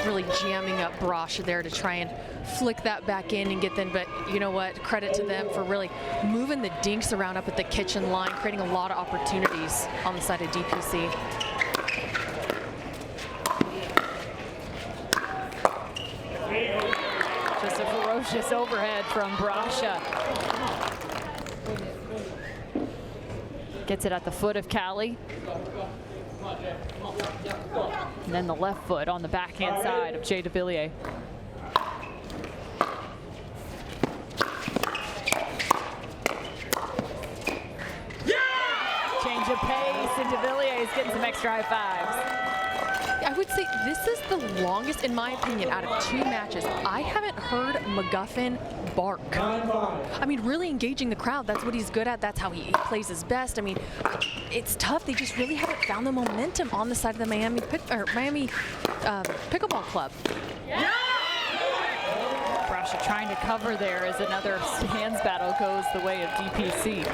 [SPEAKER 2] Really jamming up Brasha there to try and flick that back in and get them, but you know what, credit to them for really moving the dinks around up at the kitchen line, creating a lot of opportunities on the side of DPC.
[SPEAKER 1] Just a ferocious overhead from Brasha. Gets it at the foot of Callie. And then the left foot on the backhand side of Jay DeVilliers. is getting some extra high fives.
[SPEAKER 2] I would say this is the longest, in my opinion, out of 2 matches. I haven't heard McGuffin bark. I mean, really engaging the crowd. That's what he's good at. That's how he plays his best. I mean, it's tough. They just really haven't found the momentum on the side of the Miami Pickleball Club.
[SPEAKER 1] Brasha trying to cover there as another hands battle goes the way of DPC.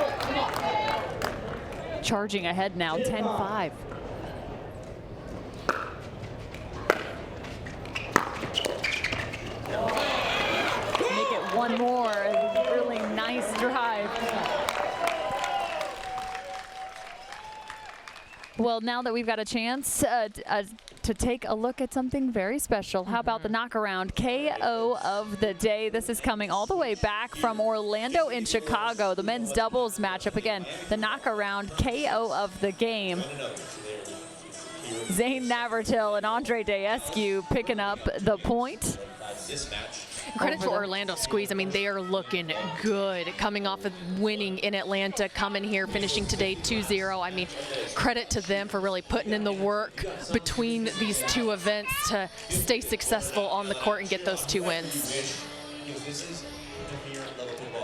[SPEAKER 1] Charging ahead now, 10-5. Make it one more. Really nice drive. Well, now that we've got a chance to take a look at something very special, how about the Knockaround KO of the day? This is coming all the way back from Orlando in Chicago, the men's doubles matchup. Again, the Knockaround KO of the game. Zane Navratil and Andre Daescu picking up the point.
[SPEAKER 2] Credit to Orlando Squeeze. I mean, they are looking good. Coming off of winning in Atlanta, coming here, finishing today 2-0. I mean, credit to them for really putting in the work between these 2 events to stay successful on the court and get those 2 wins.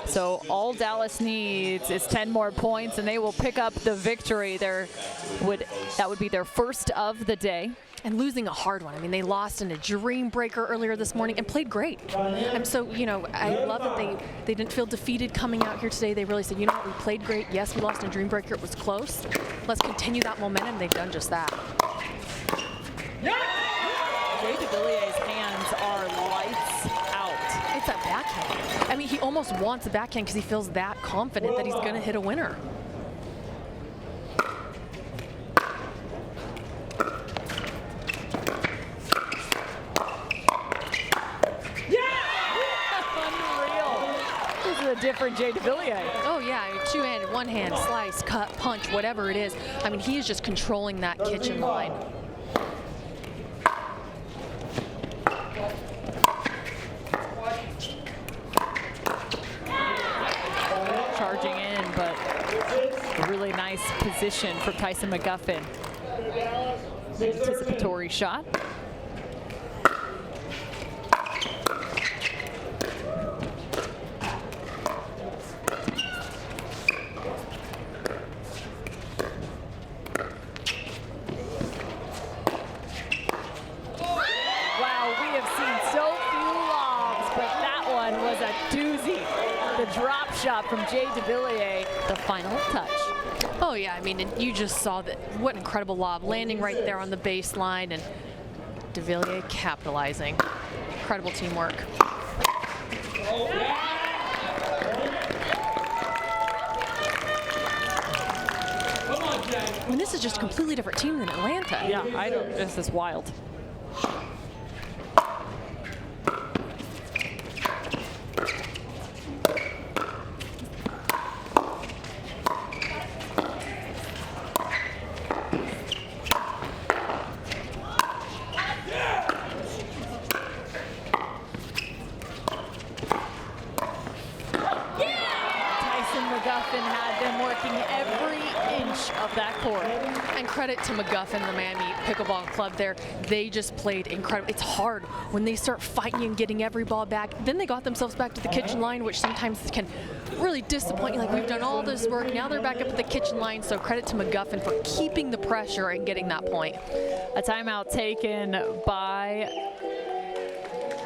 [SPEAKER 1] So all Dallas needs is 10 more points, and they will pick up the victory. That would be their first of the day.
[SPEAKER 2] And losing a hard one. I mean, they lost in a dream breaker earlier this morning and played great. And so, you know, I love that they didn't feel defeated coming out here today. They really said, you know what, we played great. Yes, we lost in a dream breaker. It was close. Let's continue that momentum. They've done just that.
[SPEAKER 1] Jay DeVillier's hands are lights out.
[SPEAKER 2] It's that backhand. I mean, he almost wants a backhand because he feels that confident that he's going to hit a winner.
[SPEAKER 1] A different Jay DeVilliers.
[SPEAKER 2] Oh yeah, I mean, 2-handed, 1-hand, slice, cut, punch, whatever it is. I mean, he is just controlling that kitchen line.
[SPEAKER 1] Charging in, but a really nice position for Tyson McGuffin. Anticipatory shot. Drop shot from Jay DeVilliers, the final touch.
[SPEAKER 2] Oh yeah, I mean, you just saw that. What an incredible lob, landing right there on the baseline, and DeVilliers capitalizing. Incredible teamwork. I mean, this is just a completely different team than Atlanta.
[SPEAKER 1] Yeah, this is wild.
[SPEAKER 2] Credit to McGuffin, the Miami Pickleball Club there. They just played incredible. It's hard when they start fighting and getting every ball back. Then they got themselves back to the kitchen line, which sometimes can really disappoint you. Like, we've done all this work, now they're back up at the kitchen line. So credit to McGuffin for keeping the pressure and getting that point.
[SPEAKER 1] A timeout taken by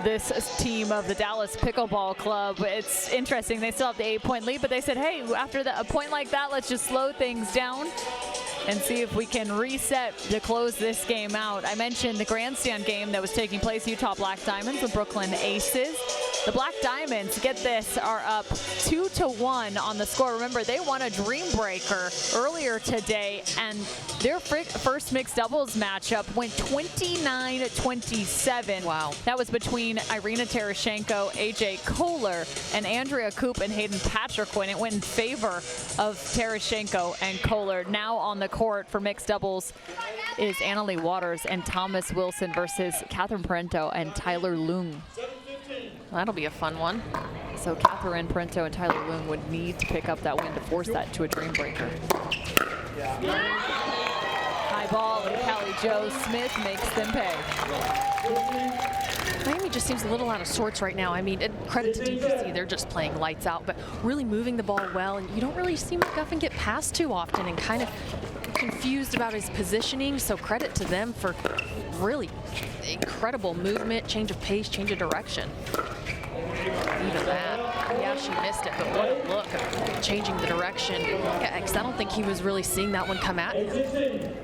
[SPEAKER 1] this team of the Dallas Pickleball Club. It's interesting, they still have the 8-point lead, but they said, hey, after a point like that, let's just slow things down and see if we can reset to close this game out. I mentioned the grandstand game that was taking place, Utah Black Diamonds and Brooklyn Aces. The Black Diamonds, get this, are up 2-1 on the score. Remember, they won a dream breaker earlier today, and their first mixed doubles matchup went 29-27.
[SPEAKER 2] Wow.
[SPEAKER 1] That was between Irina Tereshchenko, AJ Kohler, and Andrea Koop and Hayden Patrick, and it went in favor of Tereshchenko and Kohler. Now on the court for mixed doubles is Annalie Waters and Thomas Wilson versus Catherine Parento and Tyler Leung.
[SPEAKER 2] That'll be a fun one.
[SPEAKER 1] So Catherine Parento and Tyler Leung would need to pick up that win to force that to a dream breaker. High ball, and Callie Jo Smith makes them pay.
[SPEAKER 2] Miami just seems a little out of sorts right now. I mean, credit to DPC, they're just playing lights out, but really moving the ball well, and you don't really see McGuffin get passed too often and kind of confused about his positioning, so credit to them for really incredible movement, change of pace, change of direction. Even that, yeah, she missed it, but what a look, changing the direction. Yeah, 'cause I don't think he was really seeing that one come at him.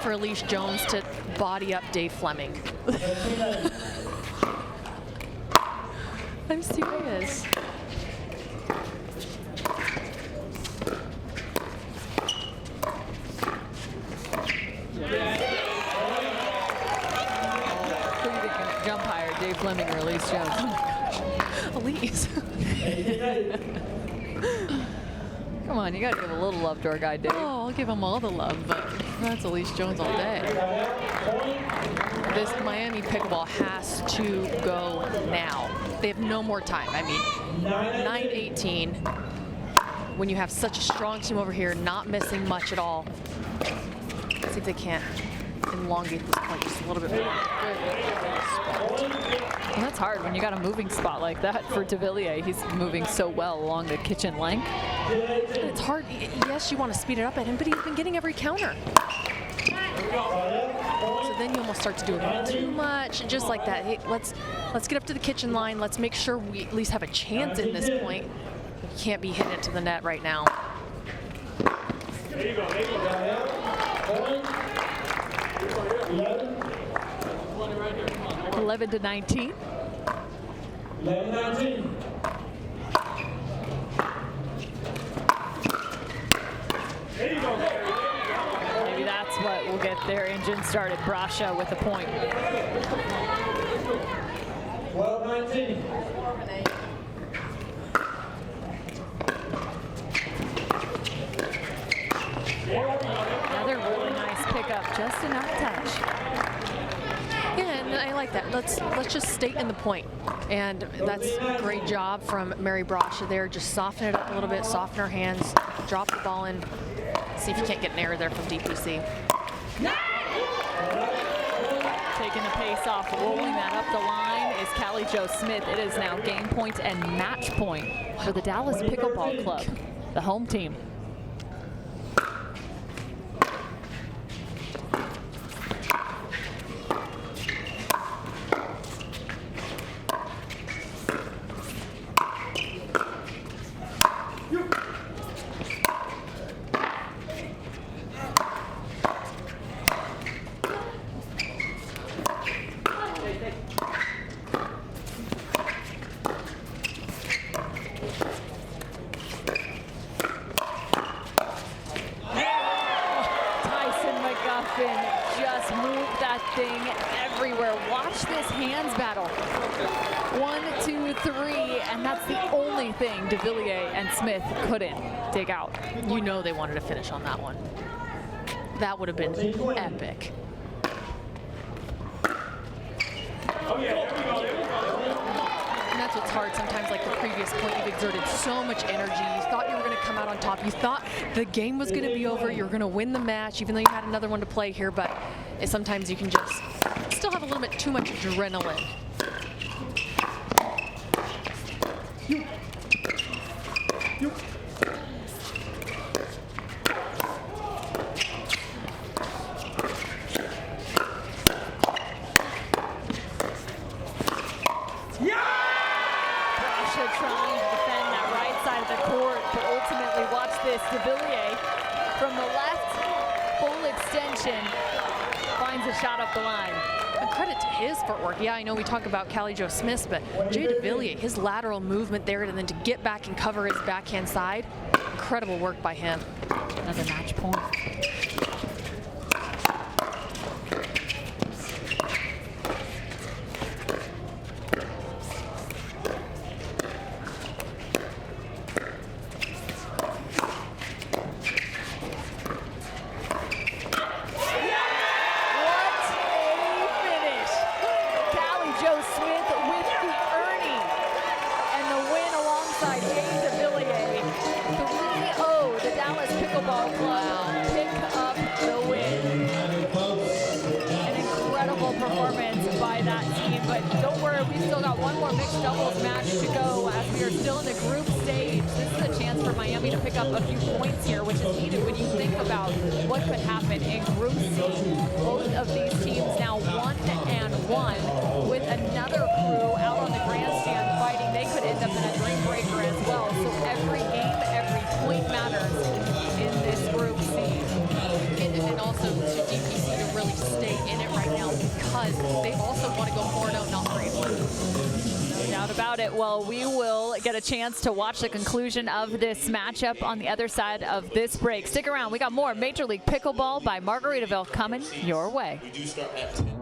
[SPEAKER 2] For Elise Jones to body up Dave Fleming. I'm serious.
[SPEAKER 1] Who do you think can jump higher, Dave Fleming or Elise Jones?
[SPEAKER 2] Oh my gosh, Elise.
[SPEAKER 1] Come on, you gotta give a little love to our guy, Dave.
[SPEAKER 2] Oh, I'll give him all the love, but that's Elise Jones all day. This Miami pickleball has to go now. They have no more time. I mean, 9:18. When you have such a strong team over here, not missing much at all. Let's see if they can't elongate this point just a little bit more.
[SPEAKER 1] And that's hard when you got a moving spot like that for DeVilliers. He's moving so well along the kitchen length.
[SPEAKER 2] And it's hard. Yes, you want to speed it up at him, but he's been getting every counter. So then you almost start to do a little too much, and just like that. Hey, let's get up to the kitchen line. Let's make sure we at least have a chance in this point. You can't be hitting it to the net right now.
[SPEAKER 3] There you go.
[SPEAKER 1] 11 to 19.
[SPEAKER 3] 11-19. There you go.
[SPEAKER 1] Maybe that's what will get their engine started. Brasha with a point.
[SPEAKER 3] 12-19.
[SPEAKER 1] Another really nice pickup, just enough touch.
[SPEAKER 2] Yeah, and I like that. Let's just stay in the point. And that's a great job from Mary Brasha there. Just soften it up a little bit, soften her hands, drop the ball in. See if you can't get an error there from DPC.
[SPEAKER 1] Taking the pace off, rolling that up the line is Callie Jo Smith. It is now game point and match point for the Dallas Pickleball Club, the home team. Just move that thing everywhere. Watch this hands battle. 1, 2, 3, and that's the only thing DeVilliers and Smith couldn't dig out.
[SPEAKER 2] You know they wanted to finish on that one. That would have been epic. And that's what's hard sometimes, like the previous point, you've exerted so much energy. You thought you were going to come out on top. You thought the game was going to be over. You were going to win the match, even though you had another one to play here. But sometimes you can just still have a little bit too much adrenaline.
[SPEAKER 1] Trying to defend that right side of the court, but ultimately, watch this, DeVilliers from the left, full extension, finds a shot up the line.
[SPEAKER 2] And credit to his footwork. Yeah, I know we talk about Callie Jo Smith, but Jay DeVilliers, his lateral movement there, and then to get back and cover his backhand side, incredible work by him.
[SPEAKER 1] Another match point. alongside Jay DeVilliers. 3-0, the Dallas Pickleball Club pick up the win. An incredible performance by that team, but don't worry, we still got one more mixed doubles match to go as we are still in the group stage. This is a chance for Miami to pick up a few points here, which is needed when you think about what could happen in Group C. Both of these teams now 1-1 with another crew out on the grandstand fighting. They could end up in a dream breaker as well. So every game, every point matters in this Group C.
[SPEAKER 2] And also to DPC to really stay in it right now because they also want to go 4-0, not 3-1.
[SPEAKER 1] No doubt about it. Well, we will get a chance to watch the conclusion of this matchup on the other side of this break. Stick around. We got more Major League Pickleball by Margaritaville coming your way.
[SPEAKER 4] We do start at 10.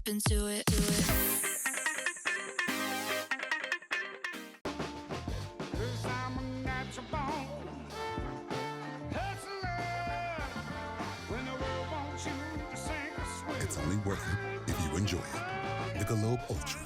[SPEAKER 14] Into it.
[SPEAKER 15] It's only worth it if you enjoy it. Michelob ULTRA.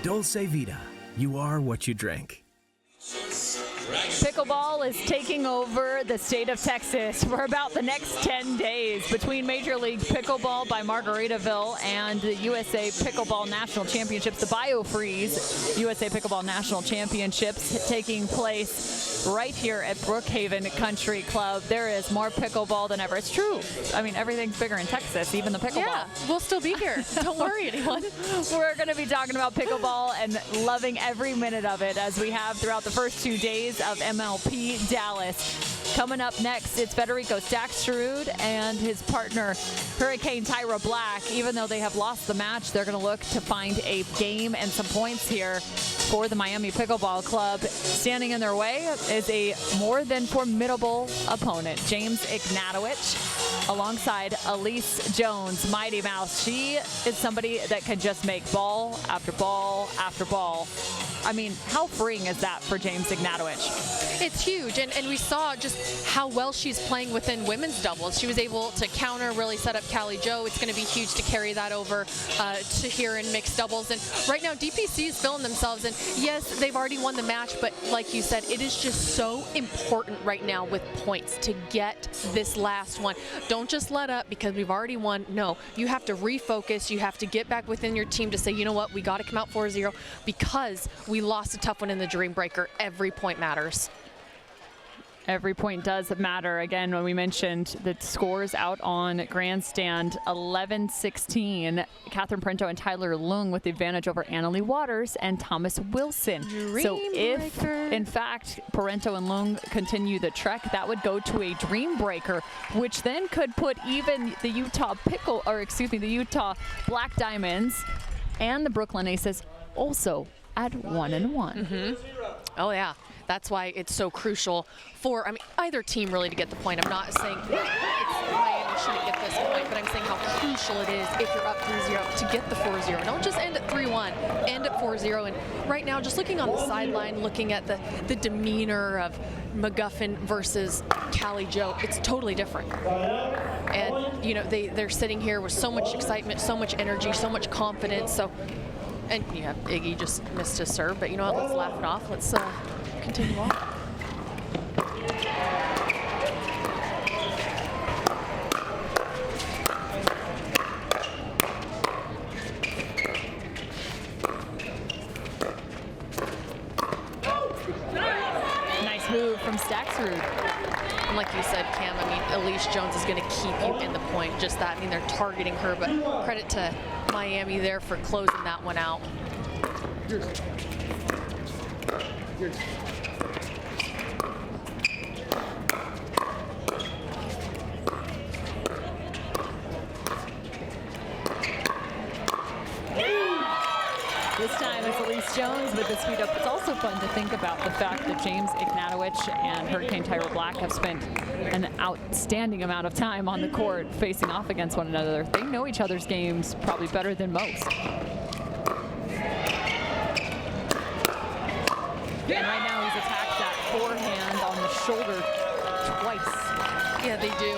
[SPEAKER 16] Dulce Vida. You are what you drink.
[SPEAKER 1] Pickleball is taking over the state of Texas for about the next 10 days between Major League Pickleball by Margaritaville and the USA Pickleball National Championships, the BioFreeze USA Pickleball National Championships taking place right here at Brookhaven Country Club. There is more pickleball than ever. It's true. I mean, everything's bigger in Texas, even the pickleball.
[SPEAKER 2] Yeah, we'll still be here. Don't worry, anyone.
[SPEAKER 1] We're going to be talking about pickleball and loving every minute of it as we have throughout the first 2 days of MLP Dallas. Coming up next, it's Federico Staksrud and his partner, Hurricane Tyra Black. Even though they have lost the match, they're going to look to find a game and some points here for the Miami Pickleball Club. Standing in their way is a more than formidable opponent, James Ignatowicz, alongside Elise Jones, Mighty Mouse. She is somebody that can just make ball after ball after ball. I mean, how freeing is that for James Ignatowicz?
[SPEAKER 2] It's huge, and we saw just how well she's playing within women's doubles. She was able to counter, really set up Callie Jo. It's going to be huge to carry that over to here in mixed doubles. And right now, DPC is filling themselves. And yes, they've already won the match, but like you said, it is just so important right now with points to get this last one. Don't just let up because we've already won. No, you have to refocus. You have to get back within your team to say, you know what, we got to come out 4-0 because we lost a tough one in the Dream Breaker. Every point matters.
[SPEAKER 1] Every point does matter. Again, when we mentioned the scores out on grandstand, 11-16. Catherine Parento and Tyler Lung with the advantage over Annalie Waters and Thomas Wilson. So if, in fact, Parento and Lung continue the trek, that would go to a dream breaker, which then could put even the Utah the Utah Black Diamonds and the Brooklyn Aces also at 1-1.
[SPEAKER 2] Mm-hmm. Oh, yeah. That's why it's so crucial for, either team really to get the point. I'm not saying it's Miami shouldn't get this point, but I'm saying how crucial it is if you're up 3-0 to get the 4-0. Don't just end at 3-1, end at 4-0. And right now, just looking on the sideline, looking at the demeanor of McGuffin versus Callie Joe, it's totally different. And, you know, they're sitting here with so much excitement, so much energy, so much confidence. So, and yeah, Iggy just missed his serve, but you know what, let's laugh it off. Let's continue on.
[SPEAKER 1] Move from Staxrud.
[SPEAKER 2] And like you said, Cam, I mean, Elise Jones is going to keep you in the point. Just that, I mean, they're targeting her, but credit to Miami there for closing that one out.
[SPEAKER 1] This time it's Elise Jones with the speed up. It's also fun to think about the fact that James Ignatowicz and Hurricane Tyra Black have spent an outstanding amount of time on the court facing off against one another. They know each other's games probably better than most. And right now he's attacked that forehand on the shoulder twice.
[SPEAKER 2] Yeah, they do.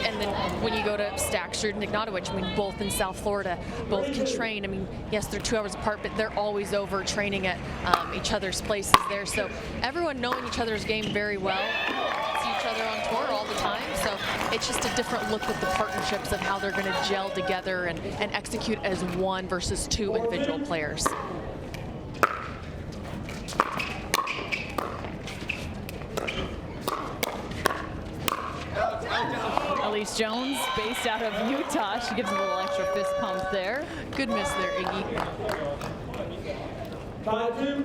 [SPEAKER 2] And then when you go to Staxrud and Ignatowicz, I mean, both in South Florida, both can train. I mean, yes, they're 2 hours apart, but they're always over training at each other's places there. So everyone knowing each other's game very well, see each other on tour all the time. So it's just a different look with the partnerships of how they're going to gel together and execute as one versus two individual players.
[SPEAKER 1] Elise Jones, based out of Utah. She gives a little extra fist pump there.
[SPEAKER 2] Good miss there, Iggy.
[SPEAKER 3] 5-2.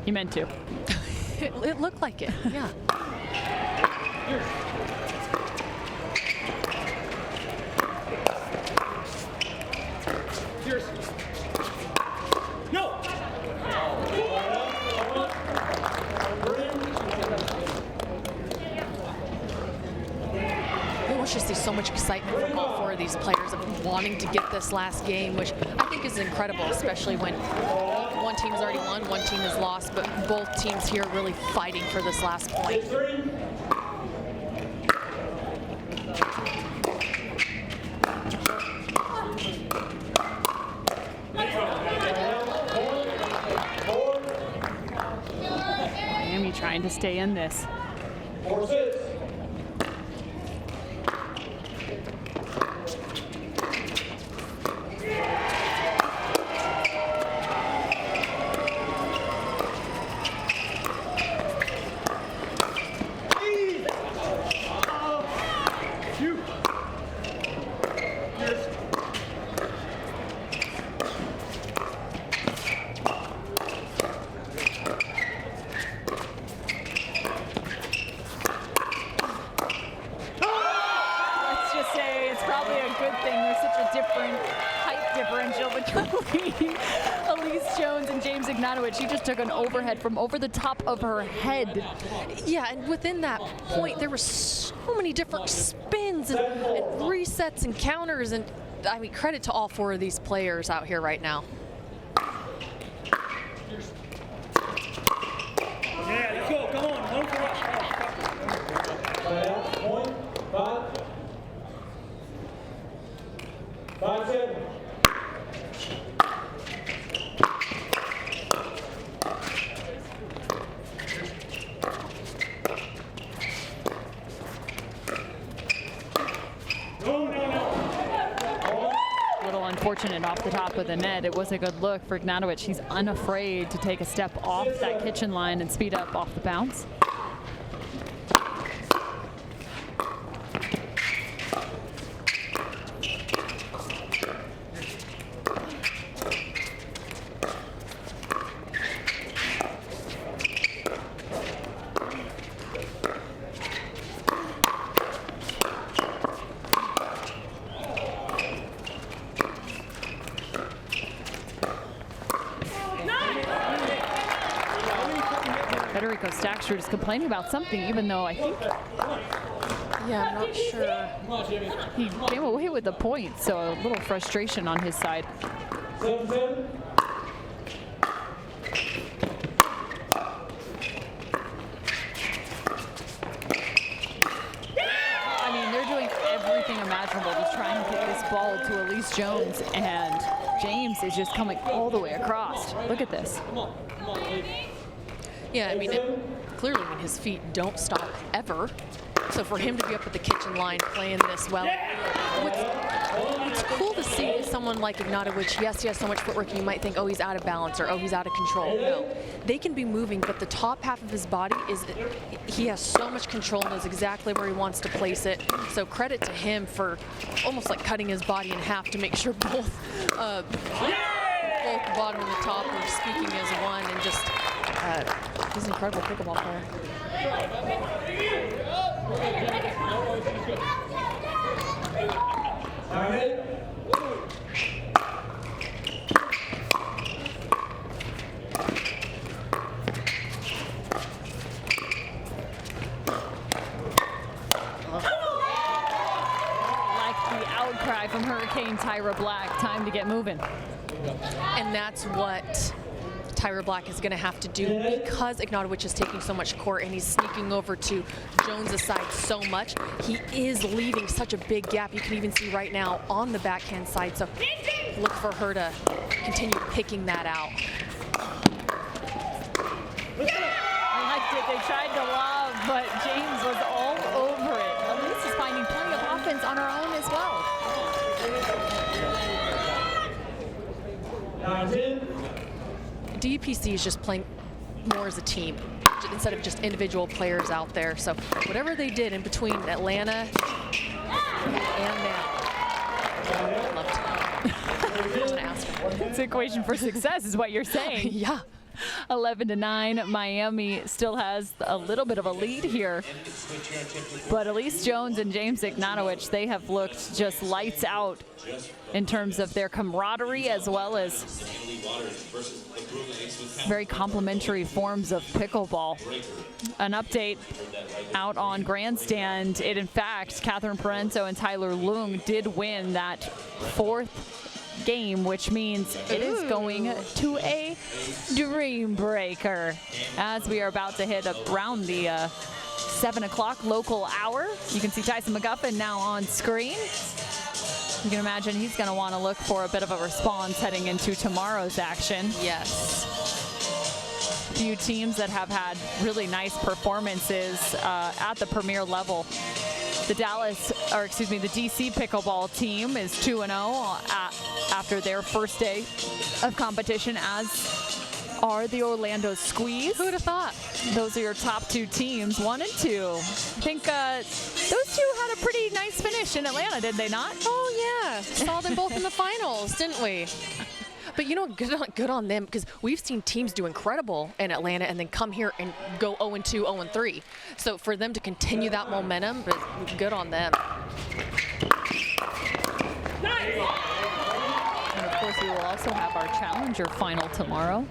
[SPEAKER 1] You meant to.
[SPEAKER 2] It looked like it, yeah.
[SPEAKER 3] Cheers. No.
[SPEAKER 2] Just see so much excitement from all four of these players of wanting to get this last game, which I think is incredible, especially when one team has already won, one team has lost, but both teams here really fighting for this last point.
[SPEAKER 1] Miami trying to stay in this.
[SPEAKER 3] 4-6.
[SPEAKER 1] She just took an overhead from over the top of her head.
[SPEAKER 2] Yeah, and within that point, there were so many different spins and resets and counters, and I mean, credit to all four of these players out here right now.
[SPEAKER 3] Yeah, let's go. Come on. One for us. 5-7.
[SPEAKER 1] Unfortunate off the top of the net. It was a good look for Ignatowicz. She's unafraid to take a step off that kitchen line and speed up off the bounce.
[SPEAKER 2] Federico Staxrud is complaining about something, even though I think Yeah, I'm not sure.
[SPEAKER 1] He came away with the point, so a little frustration on his side.
[SPEAKER 3] 7-7.
[SPEAKER 1] I mean, they're doing everything imaginable to try and get this ball to Elise Jones, and James is just coming all the way across. Look at this.
[SPEAKER 2] Yeah, I mean, clearly his feet don't stop ever. So for him to be up at the kitchen line playing this well, what's cool to see is someone like Ignatovic. Yes, he has so much footwork, and you might think, oh, he's out of balance, or oh, he's out of control. No, they can be moving, but the top half of his body he has so much control, knows exactly where he wants to place it. So credit to him for almost like cutting his body in half to make sure both the bottom and the top are speaking as one, and just he's an incredible pickleball player.
[SPEAKER 1] Outcry from Hurricane Tyra Black. Time to get moving.
[SPEAKER 2] And that's what Tyra Black is going to have to do, because Ignatovic is taking so much court and he's sneaking over to Jones' side so much. He is leaving such a big gap. You can even see right now on the backhand side. So look for her to continue picking that out.
[SPEAKER 1] I liked it. They tried to lob, but James was all over it. Elise is finding plenty of offense on her own as well. DUPC is just playing more as a team instead of just individual players out there. So whatever they did in between Atlanta and now, I'd love to ask. It's equation for success is what you're saying.
[SPEAKER 2] Yeah.
[SPEAKER 1] 11-9. Miami still has a little bit of a lead here. But Elise Jones and James Ignatovic, they have looked just lights out in terms of their camaraderie, as well as very complementary forms of pickleball. An update out on Grandstand. It, in fact, Catherine Parenzo and Tyler Lung did win that fourth game, which means it is going to a dream breaker as we are about to hit around the 7 o'clock local hour. You can see Tyson McGuffin now on screen. You can imagine he's going to want to look for a bit of a response heading into tomorrow's action.
[SPEAKER 2] Yes.
[SPEAKER 1] Few teams that have had really nice performances at the premier level. The DC Pickleball team is 2-0 after their first day of competition, as are the Orlando Squeeze.
[SPEAKER 2] Who would have thought?
[SPEAKER 1] Those are your top two teams, 1 and 2. I think those two had a pretty nice finish in Atlanta, did they not?
[SPEAKER 2] Oh, yeah. Saw them both in the finals, didn't we? But you know, good on them, because we've seen teams do incredible in Atlanta and then come here and go 0-2, 0-3. So for them to continue that momentum, but good on them.
[SPEAKER 1] And of course, we will also have our Challenger final tomorrow.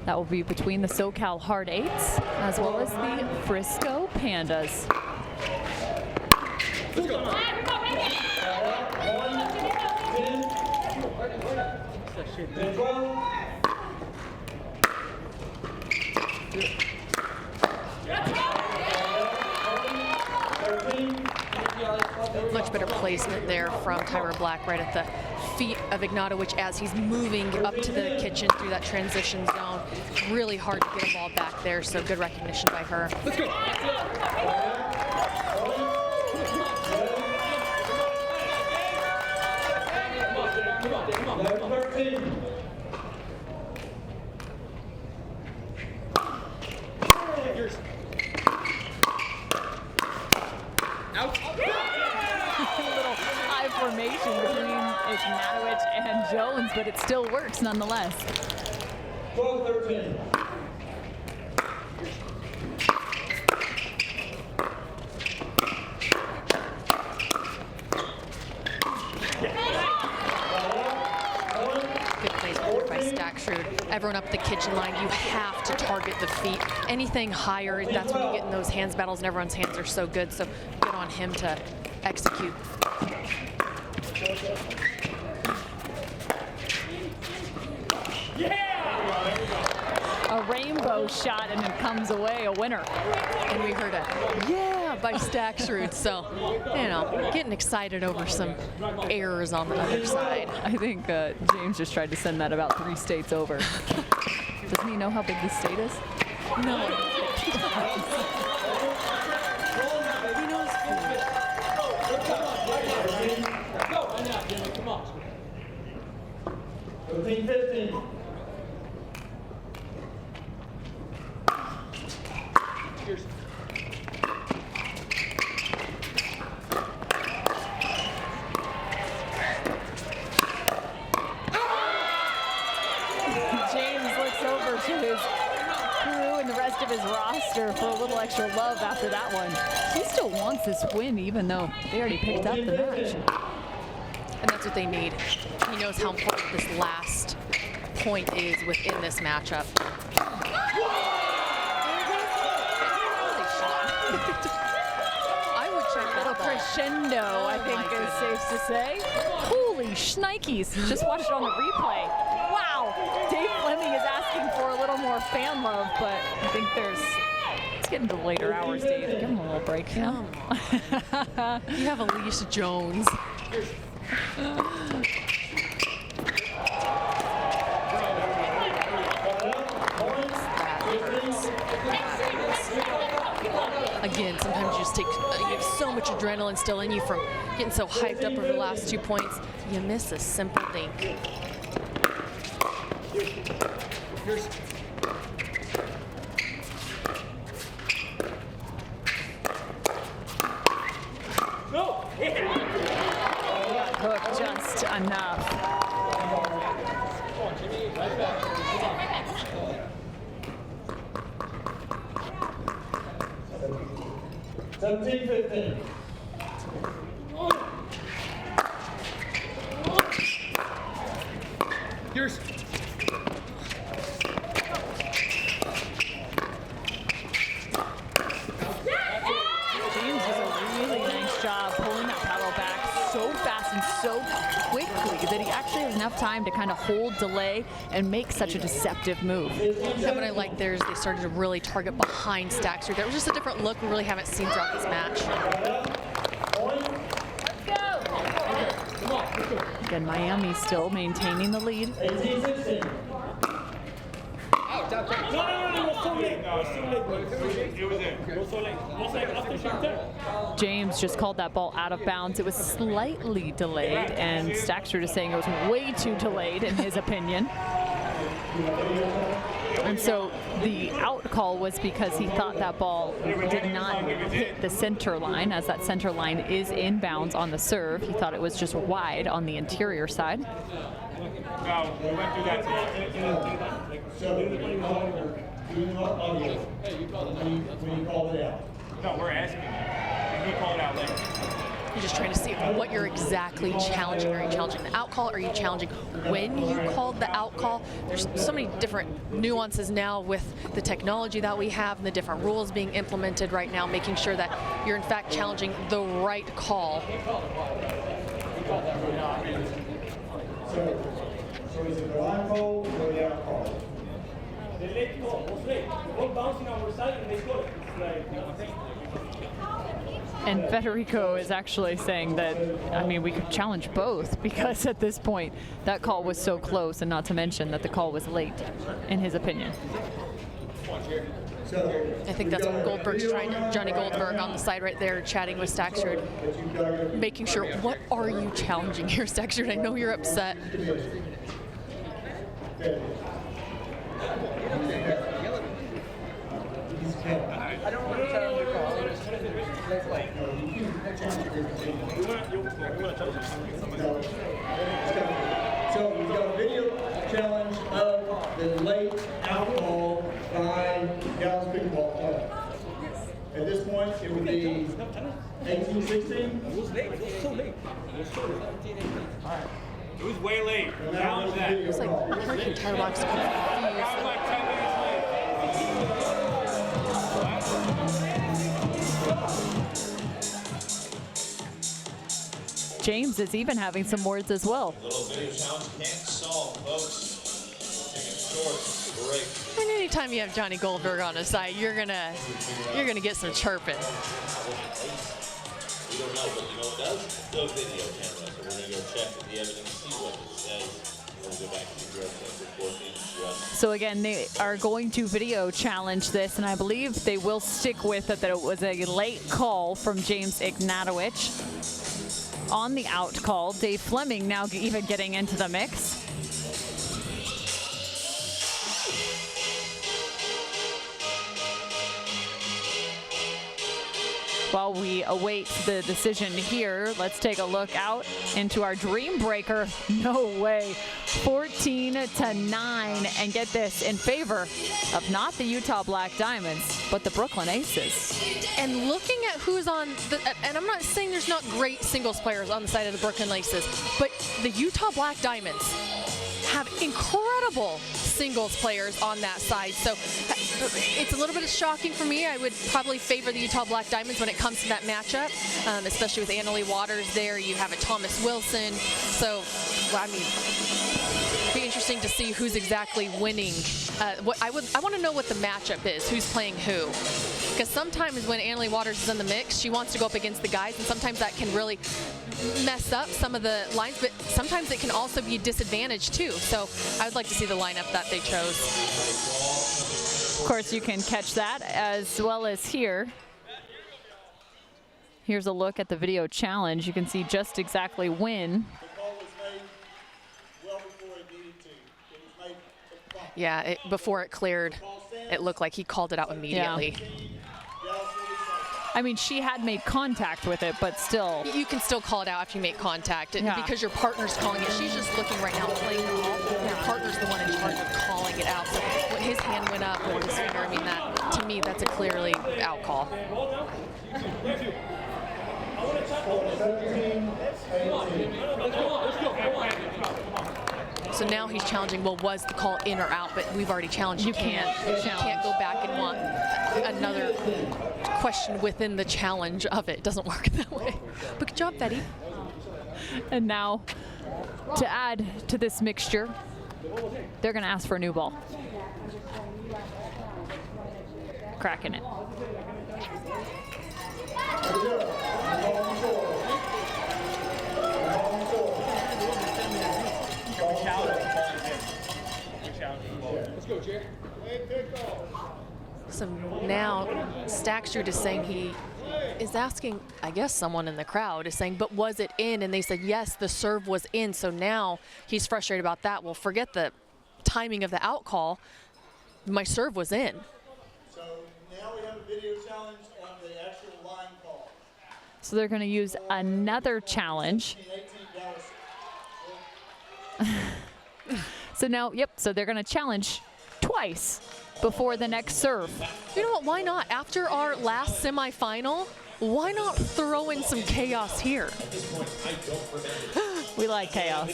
[SPEAKER 1] That will be between the SoCal Hard Eights as well as the Frisco Pandas.
[SPEAKER 3] Let's go.
[SPEAKER 2] Much better placement there from Tyra Black, right at the feet of Ignatovic as he's moving up to the kitchen through that transition zone. Really hard to get a ball back there, so good recognition by her.
[SPEAKER 3] Let's go.
[SPEAKER 1] Formation between Ignatovic and Jones, but it still works nonetheless.
[SPEAKER 3] 12-13.
[SPEAKER 2] Good placement there by Stack Stachrude, everyone up the kitchen line, you have to target the feet. Anything higher, that's when you get in those hands battles, and everyone's hands are so good. So good on him to execute.
[SPEAKER 1] A rainbow shot, and it comes away a winner.
[SPEAKER 2] And we heard a yeah by Stachrude. So, you know, getting excited over some errors on the other side.
[SPEAKER 1] I think James just tried to send that about 3 states over. Doesn't he know how big this state is?
[SPEAKER 2] No. He knows
[SPEAKER 3] Come on. 15. Cheers.
[SPEAKER 1] James looks over to his crew and the rest of his roster for a little extra love after that one. He still wants this win, even though they already picked up the match.
[SPEAKER 2] And that's what they need. He knows how important this last point is within this matchup. I would check that out.
[SPEAKER 1] Crescendo, I think is safe to say. Holy shnikes. Just watch it on the replay. Wow. Dave Fleming is asking for a little more fan love, but I think it's getting to the later hours, Dave. Give him a little break.
[SPEAKER 2] Come on. You have Alicia Jones. Again, sometimes you just take, you have so much adrenaline still in you from getting so hyped up over the last 2 points. You miss a simple dink.
[SPEAKER 1] Hook just enough.
[SPEAKER 3] 17-15.
[SPEAKER 11] Yours.
[SPEAKER 1] James does a really nice job pulling that paddle back so fast and so quickly that he actually has enough time to kind of hold, delay, and make such a deceptive move.
[SPEAKER 2] And what I like there is they started to really target behind Stachrude. There was just a different look we really haven't seen throughout this match.
[SPEAKER 1] Again, Miami still maintaining the lead.
[SPEAKER 3] 18-16.
[SPEAKER 1] James just called that ball out of bounds. It was slightly delayed, and Stachrude is saying it was way too delayed in his opinion. And so the out call was because he thought that ball did not hit the center line, as that center line is inbounds on the serve. He thought it was just wide on the interior side.
[SPEAKER 3] No, we went through that today. So, when you called it out. No, we're asking you. And he called it out later.
[SPEAKER 2] You're just trying to see what you're exactly challenging. Are you challenging the out call? Are you challenging when you called the out call? There's so many different nuances now with the technology that we have and the different rules being implemented right now, making sure that you're in fact challenging the right call.
[SPEAKER 3] So is it the line call or the out call? The late call was late. All bouncing on our side and they scored. It's like,
[SPEAKER 1] And Federico is actually saying that, I mean, we could challenge both because at this point that call was so close, and not to mention that the call was late, in his opinion.
[SPEAKER 2] I think that's what Goldberg's trying to, Johnny Goldberg on the side right there, chatting with Stachrude, making sure, what are you challenging here, Stachrude? I know you're upset.
[SPEAKER 3] I don't want to tell the call. So we've got a video challenge of the late alcohol by Dallas Pickleball Club. At this point, it would be 18-16. It was late. It was so late. All right.
[SPEAKER 14] Who's way late? Challenge that.
[SPEAKER 2] It's like Hurricane Tire Box
[SPEAKER 1] James is even having some words as well.
[SPEAKER 4] Little video challenge can't solve, folks. Taking a short break.
[SPEAKER 2] And anytime you have Johnny Goldberg on his side, you're gonna get some chirping.
[SPEAKER 4] We don't know, but you know what does? The video camera. So we're gonna go check the evidence, see what it says. We'll go back to the drug test report and
[SPEAKER 1] So again, they are going to video challenge this, and I believe they will stick with it that it was a late call from James Ignatowicz on the out call. Dave Fleming now even getting into the mix. While we await the decision here, let's take a look out into our dream breaker. No way. 14-9, and get this, in favor of not the Utah Black Diamonds, but the Brooklyn Aces.
[SPEAKER 2] And looking at who's on, and I'm not saying there's not great singles players on the side of the Brooklyn Aces, but the Utah Black Diamonds have incredible singles players on that side. So it's a little bit shocking for me. I would probably favor the Utah Black Diamonds when it comes to that matchup, especially with Annalie Waters there. You have a Thomas Wilson. So, well, I mean, it'd be interesting to see who's exactly winning. I want to know what the matchup is, who's playing who. Because sometimes when Annalie Waters is in the mix, she wants to go up against the guys, and sometimes that can really mess up some of the lines, but sometimes it can also be a disadvantage too. So I would like to see the lineup that they chose.
[SPEAKER 1] Of course, you can catch that as well as here. Here's a look at the video challenge. You can see just exactly when.
[SPEAKER 2] Yeah, before it cleared, it looked like he called it out immediately.
[SPEAKER 1] Yeah. I mean, she had made contact with it, but still.
[SPEAKER 2] You can still call it out if you make contact, because your partner's calling it. She's just looking right now, playing the ball. Your partner's the one in charge of calling it out. So when his hand went up or his finger, I mean, that, to me, that's a clearly out call. So now he's challenging, well, was the call in or out? But we've already challenged. You can't go back and want another question within the challenge of it. It doesn't work that way. But good job, Betty.
[SPEAKER 1] And now, to add to this mixture, they're going to ask for a new ball. Cracking it.
[SPEAKER 2] So now Stackstrud is saying he is asking, I guess someone in the crowd is saying, but was it in? And they said, yes, the serve was in. So now he's frustrated about that. Well, forget the timing of the out call. My serve was in.
[SPEAKER 3] So now we have a video challenge on the actual line call.
[SPEAKER 1] So they're going to use another challenge. So now, so they're going to challenge twice before the next serve.
[SPEAKER 2] You know what, why not? After our last semifinal, why not throw in some chaos here?
[SPEAKER 1] We like chaos.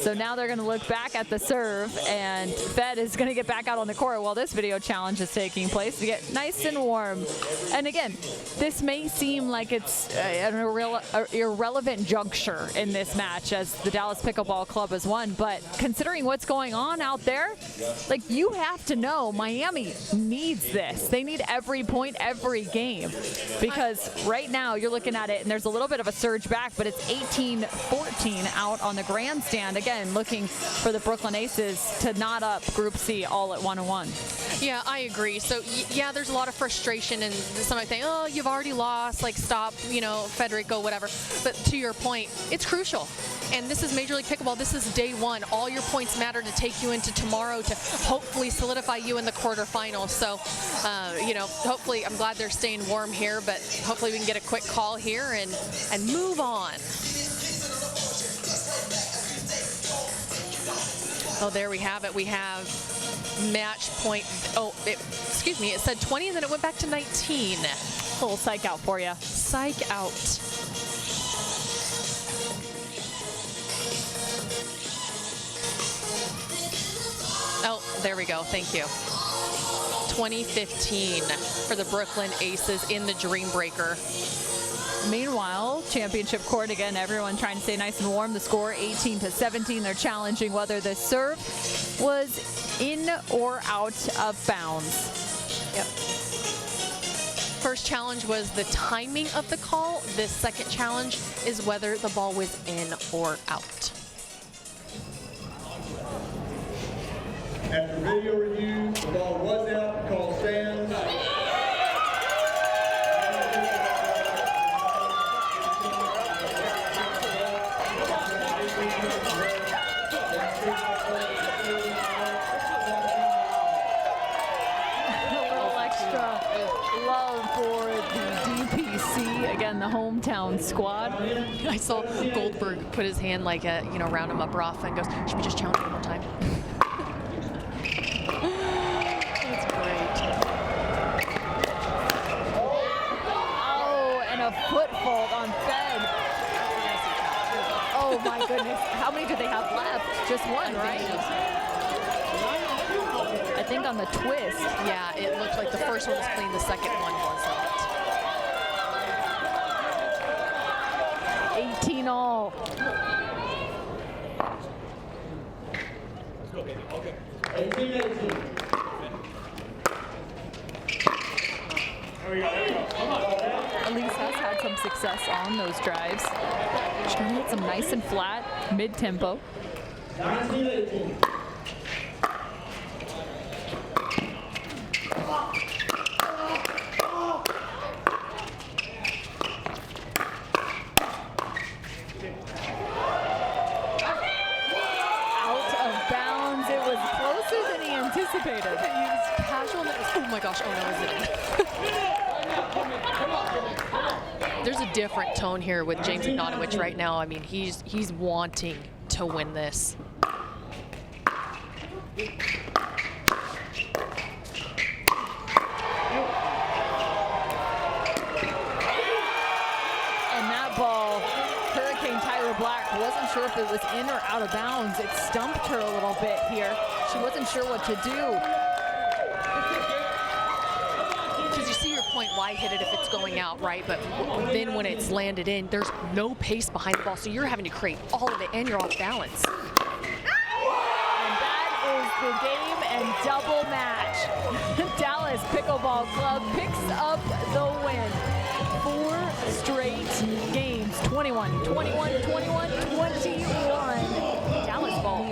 [SPEAKER 1] So now they're going to look back at the serve, and Fed is going to get back out on the court while this video challenge is taking place to get nice and warm. And again, this may seem like it's an irrelevant juncture in this match as the Dallas Pickleball Club has won, but considering what's going on out there, like, you have to know Miami needs this. They need every point, every game, because right now you're looking at it and there's a little bit of a surge back, but it's 18-14 out on the grandstand. Again, looking for the Brooklyn Aces to knot up Group C all at 1-1.
[SPEAKER 2] Yeah, I agree. So, yeah, there's a lot of frustration, and somebody think, oh, you've already lost, like, stop, Federico, whatever. But to your point, it's crucial. And this is Major League Pickleball. This is day one. All your points matter to take you into tomorrow to hopefully solidify you in the quarterfinals. So, hopefully, I'm glad they're staying warm here, but hopefully we can get a quick call here and move on. Oh, there we have it. We have match point. It said 20 and then it went back to 19.
[SPEAKER 1] A little psych out for you.
[SPEAKER 2] Psych out. There we go. Thank you. 2015 for the Brooklyn Aces in the Dream Breaker.
[SPEAKER 1] Meanwhile, championship court again, everyone trying to stay nice and warm. The score 18-17. They're challenging whether the serve was in or out of bounds.
[SPEAKER 2] Yep. First challenge was the timing of the call. This second challenge is whether the ball was in or out.
[SPEAKER 3] After video review, the ball was out, the call stands.
[SPEAKER 1] Again, the hometown squad.
[SPEAKER 2] I saw Goldberg put his hand like a, round him up rough and goes, should we just challenge one more time? That's great.
[SPEAKER 1] Oh, and a foot fault on Fed. Oh my goodness. How many do they have left? Just one, right? I think on the twist.
[SPEAKER 2] Yeah, it looked like the first one was clean, the second one was not.
[SPEAKER 1] 18 all. Elise has had some success on those drives. She's trying to hit some nice and flat, mid-tempo.
[SPEAKER 3] 19-18.
[SPEAKER 1] Anticipated.
[SPEAKER 2] He was casual and it was, oh my gosh, oh no, is it? There's a different tone here with James Ignatowicz right now. I mean, he's wanting to win this.
[SPEAKER 1] And that ball, Hurricane Tyra Black wasn't sure if it was in or out of bounds. It stumped her a little bit here. She wasn't sure what to do.
[SPEAKER 2] Because you see your point, why hit it if it's going out, right? But then when it's landed in, there's no pace behind the ball, so you're having to create all of it, and you're off balance.
[SPEAKER 1] And that is the game and double match. Dallas Pickleball Club picks up the win. 4 straight games, 21, 21, 21, 21.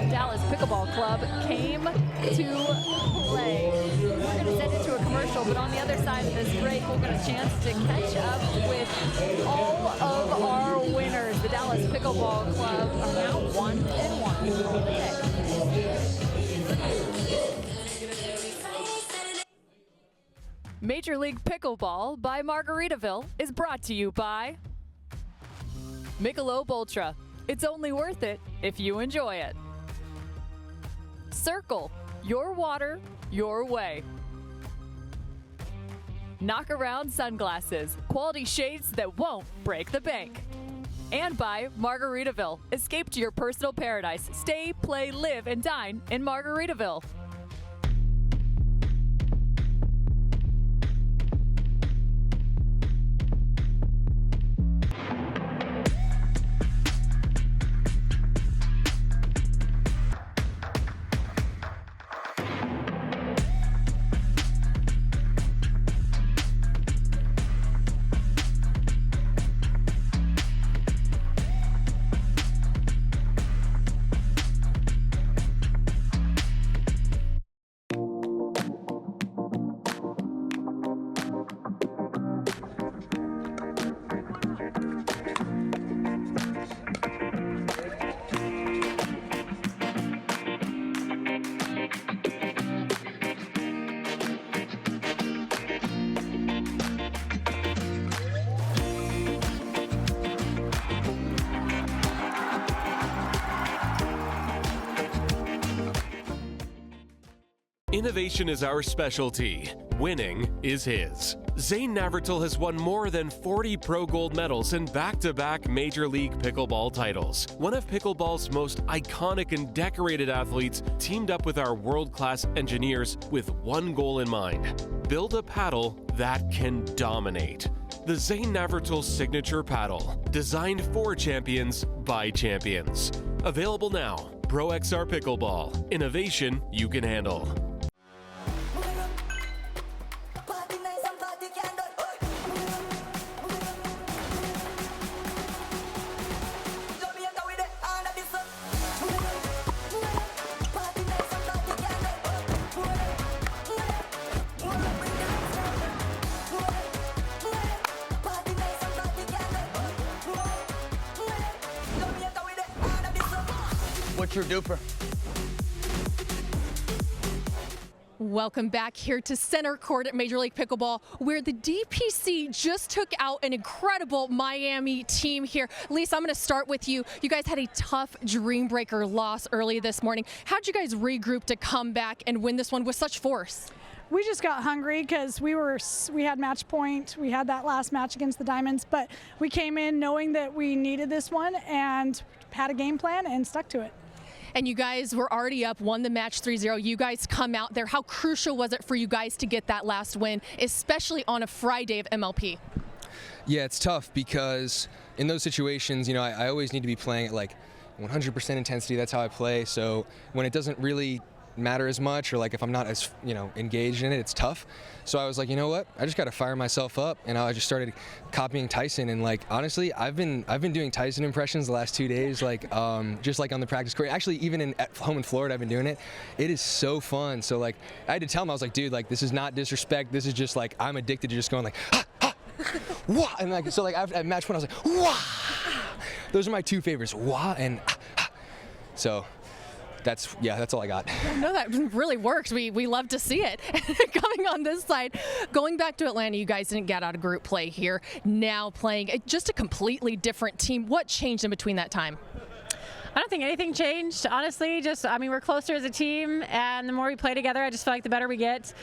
[SPEAKER 1] Dallas Pickleball Club came to play. We're going to send it to a commercial, but on the other side of this break, we'll get a chance to catch up with all of our winners. The Dallas Pickleball Club are now 1-1. Major League Pickleball by Margaritaville is brought to you by Michelob ULTRA. It's only worth it if you enjoy it. Cirkul, your water, your way. Knockaround Sunglasses, quality shades that won't break the bank. And by Margaritaville, escape to your personal paradise. Stay, play, live, and dine in Margaritaville.
[SPEAKER 17] Innovation is our specialty. Winning is his. Zane Navratil has won more than 40 Pro Gold medals and back-to-back Major League Pickleball titles. One of pickleball's most iconic and decorated athletes teamed up with our world-class engineers with one goal in mind: build a paddle that can dominate. The Zane Navratil Signature Paddle, designed for champions by champions. Available now. ProXR Pickleball. Innovation you can handle.
[SPEAKER 18] What's your DUPR?
[SPEAKER 2] Welcome back here to center court at Major League Pickleball, where the DPC just took out an incredible Miami team here. Lisa, I'm going to start with you. You guys had a tough dream breaker loss early this morning. How'd you guys regroup to come back and win this one with such force?
[SPEAKER 19] We just got hungry because we had match point. We had that last match against the Diamonds, but we came in knowing that we needed this one and had a game plan and stuck to it.
[SPEAKER 2] And you guys were already up, won the match 3-0. You guys come out there. How crucial was it for you guys to get that last win, especially on a Friday of MLP?
[SPEAKER 20] Yeah, it's tough because in those situations, you know, I always need to be playing at like 100% intensity. That's how I play. So when it doesn't really matter as much, or like if I'm not as, you know, engaged in it, it's tough. So I was like, you know what, I just got to fire myself up, and I just started copying Tyson. And like honestly, I've been doing Tyson impressions the last 2 days, like just like on the practice court. Actually, even at home in Florida, I've been doing it. It is so fun. So like I had to tell him, I was like, dude, like this is not disrespect. This is just like I'm addicted to just going like ha, ha, wah, and like so like at match point I was like wah. Those are my two favorites, wah and ha. So that's all I got.
[SPEAKER 2] No, that really works. We love to see it. Coming on this side, going back to Atlanta, you guys didn't get out of group play here. Now playing just a completely different team. What changed in between that time?
[SPEAKER 21] I don't think anything changed, honestly. We're closer as a team, and the more we play together, I just feel like the better we get.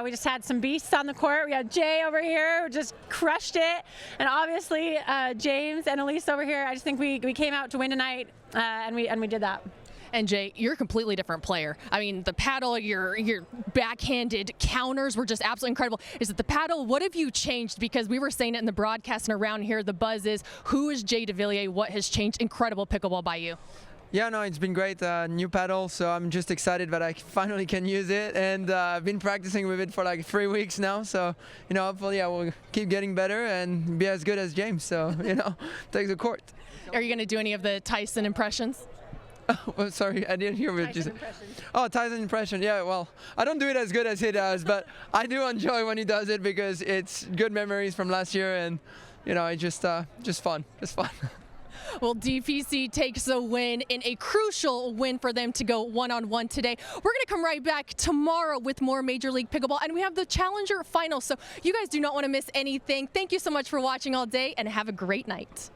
[SPEAKER 21] We just had some beasts on the court. We had Jay over here who just crushed it, and obviously James and Elise over here. I just think we came out to win tonight, and we did that.
[SPEAKER 2] And Jay, you're a completely different player. I mean, the paddle, your backhanded counters were just absolutely incredible. Is it the paddle? What have you changed? Because we were saying it in the broadcast and around here, the buzz is, who is Jay DeVilliers? What has changed? Incredible pickleball by you.
[SPEAKER 22] Yeah, no, it's been great. New paddle, so I'm just excited that I finally can use it. And I've been practicing with it for like 3 weeks now. So, you know, hopefully I will keep getting better and be as good as James. So, you know, take the court.
[SPEAKER 2] Are you going to do any of the Tyson impressions?
[SPEAKER 22] Oh, sorry, I didn't hear what you said. Oh, Tyson impression. Yeah, well, I don't do it as good as he does, but I do enjoy when he does it because it's good memories from last year, and you know, it's just fun. It's fun.
[SPEAKER 2] Well, DPC takes a win, in a crucial win for them to go one-on-one today. We're going to come right back tomorrow with more Major League Pickleball, and we have the Challenger Final, so you guys do not want to miss anything. Thank you so much for watching all day, and have a great night.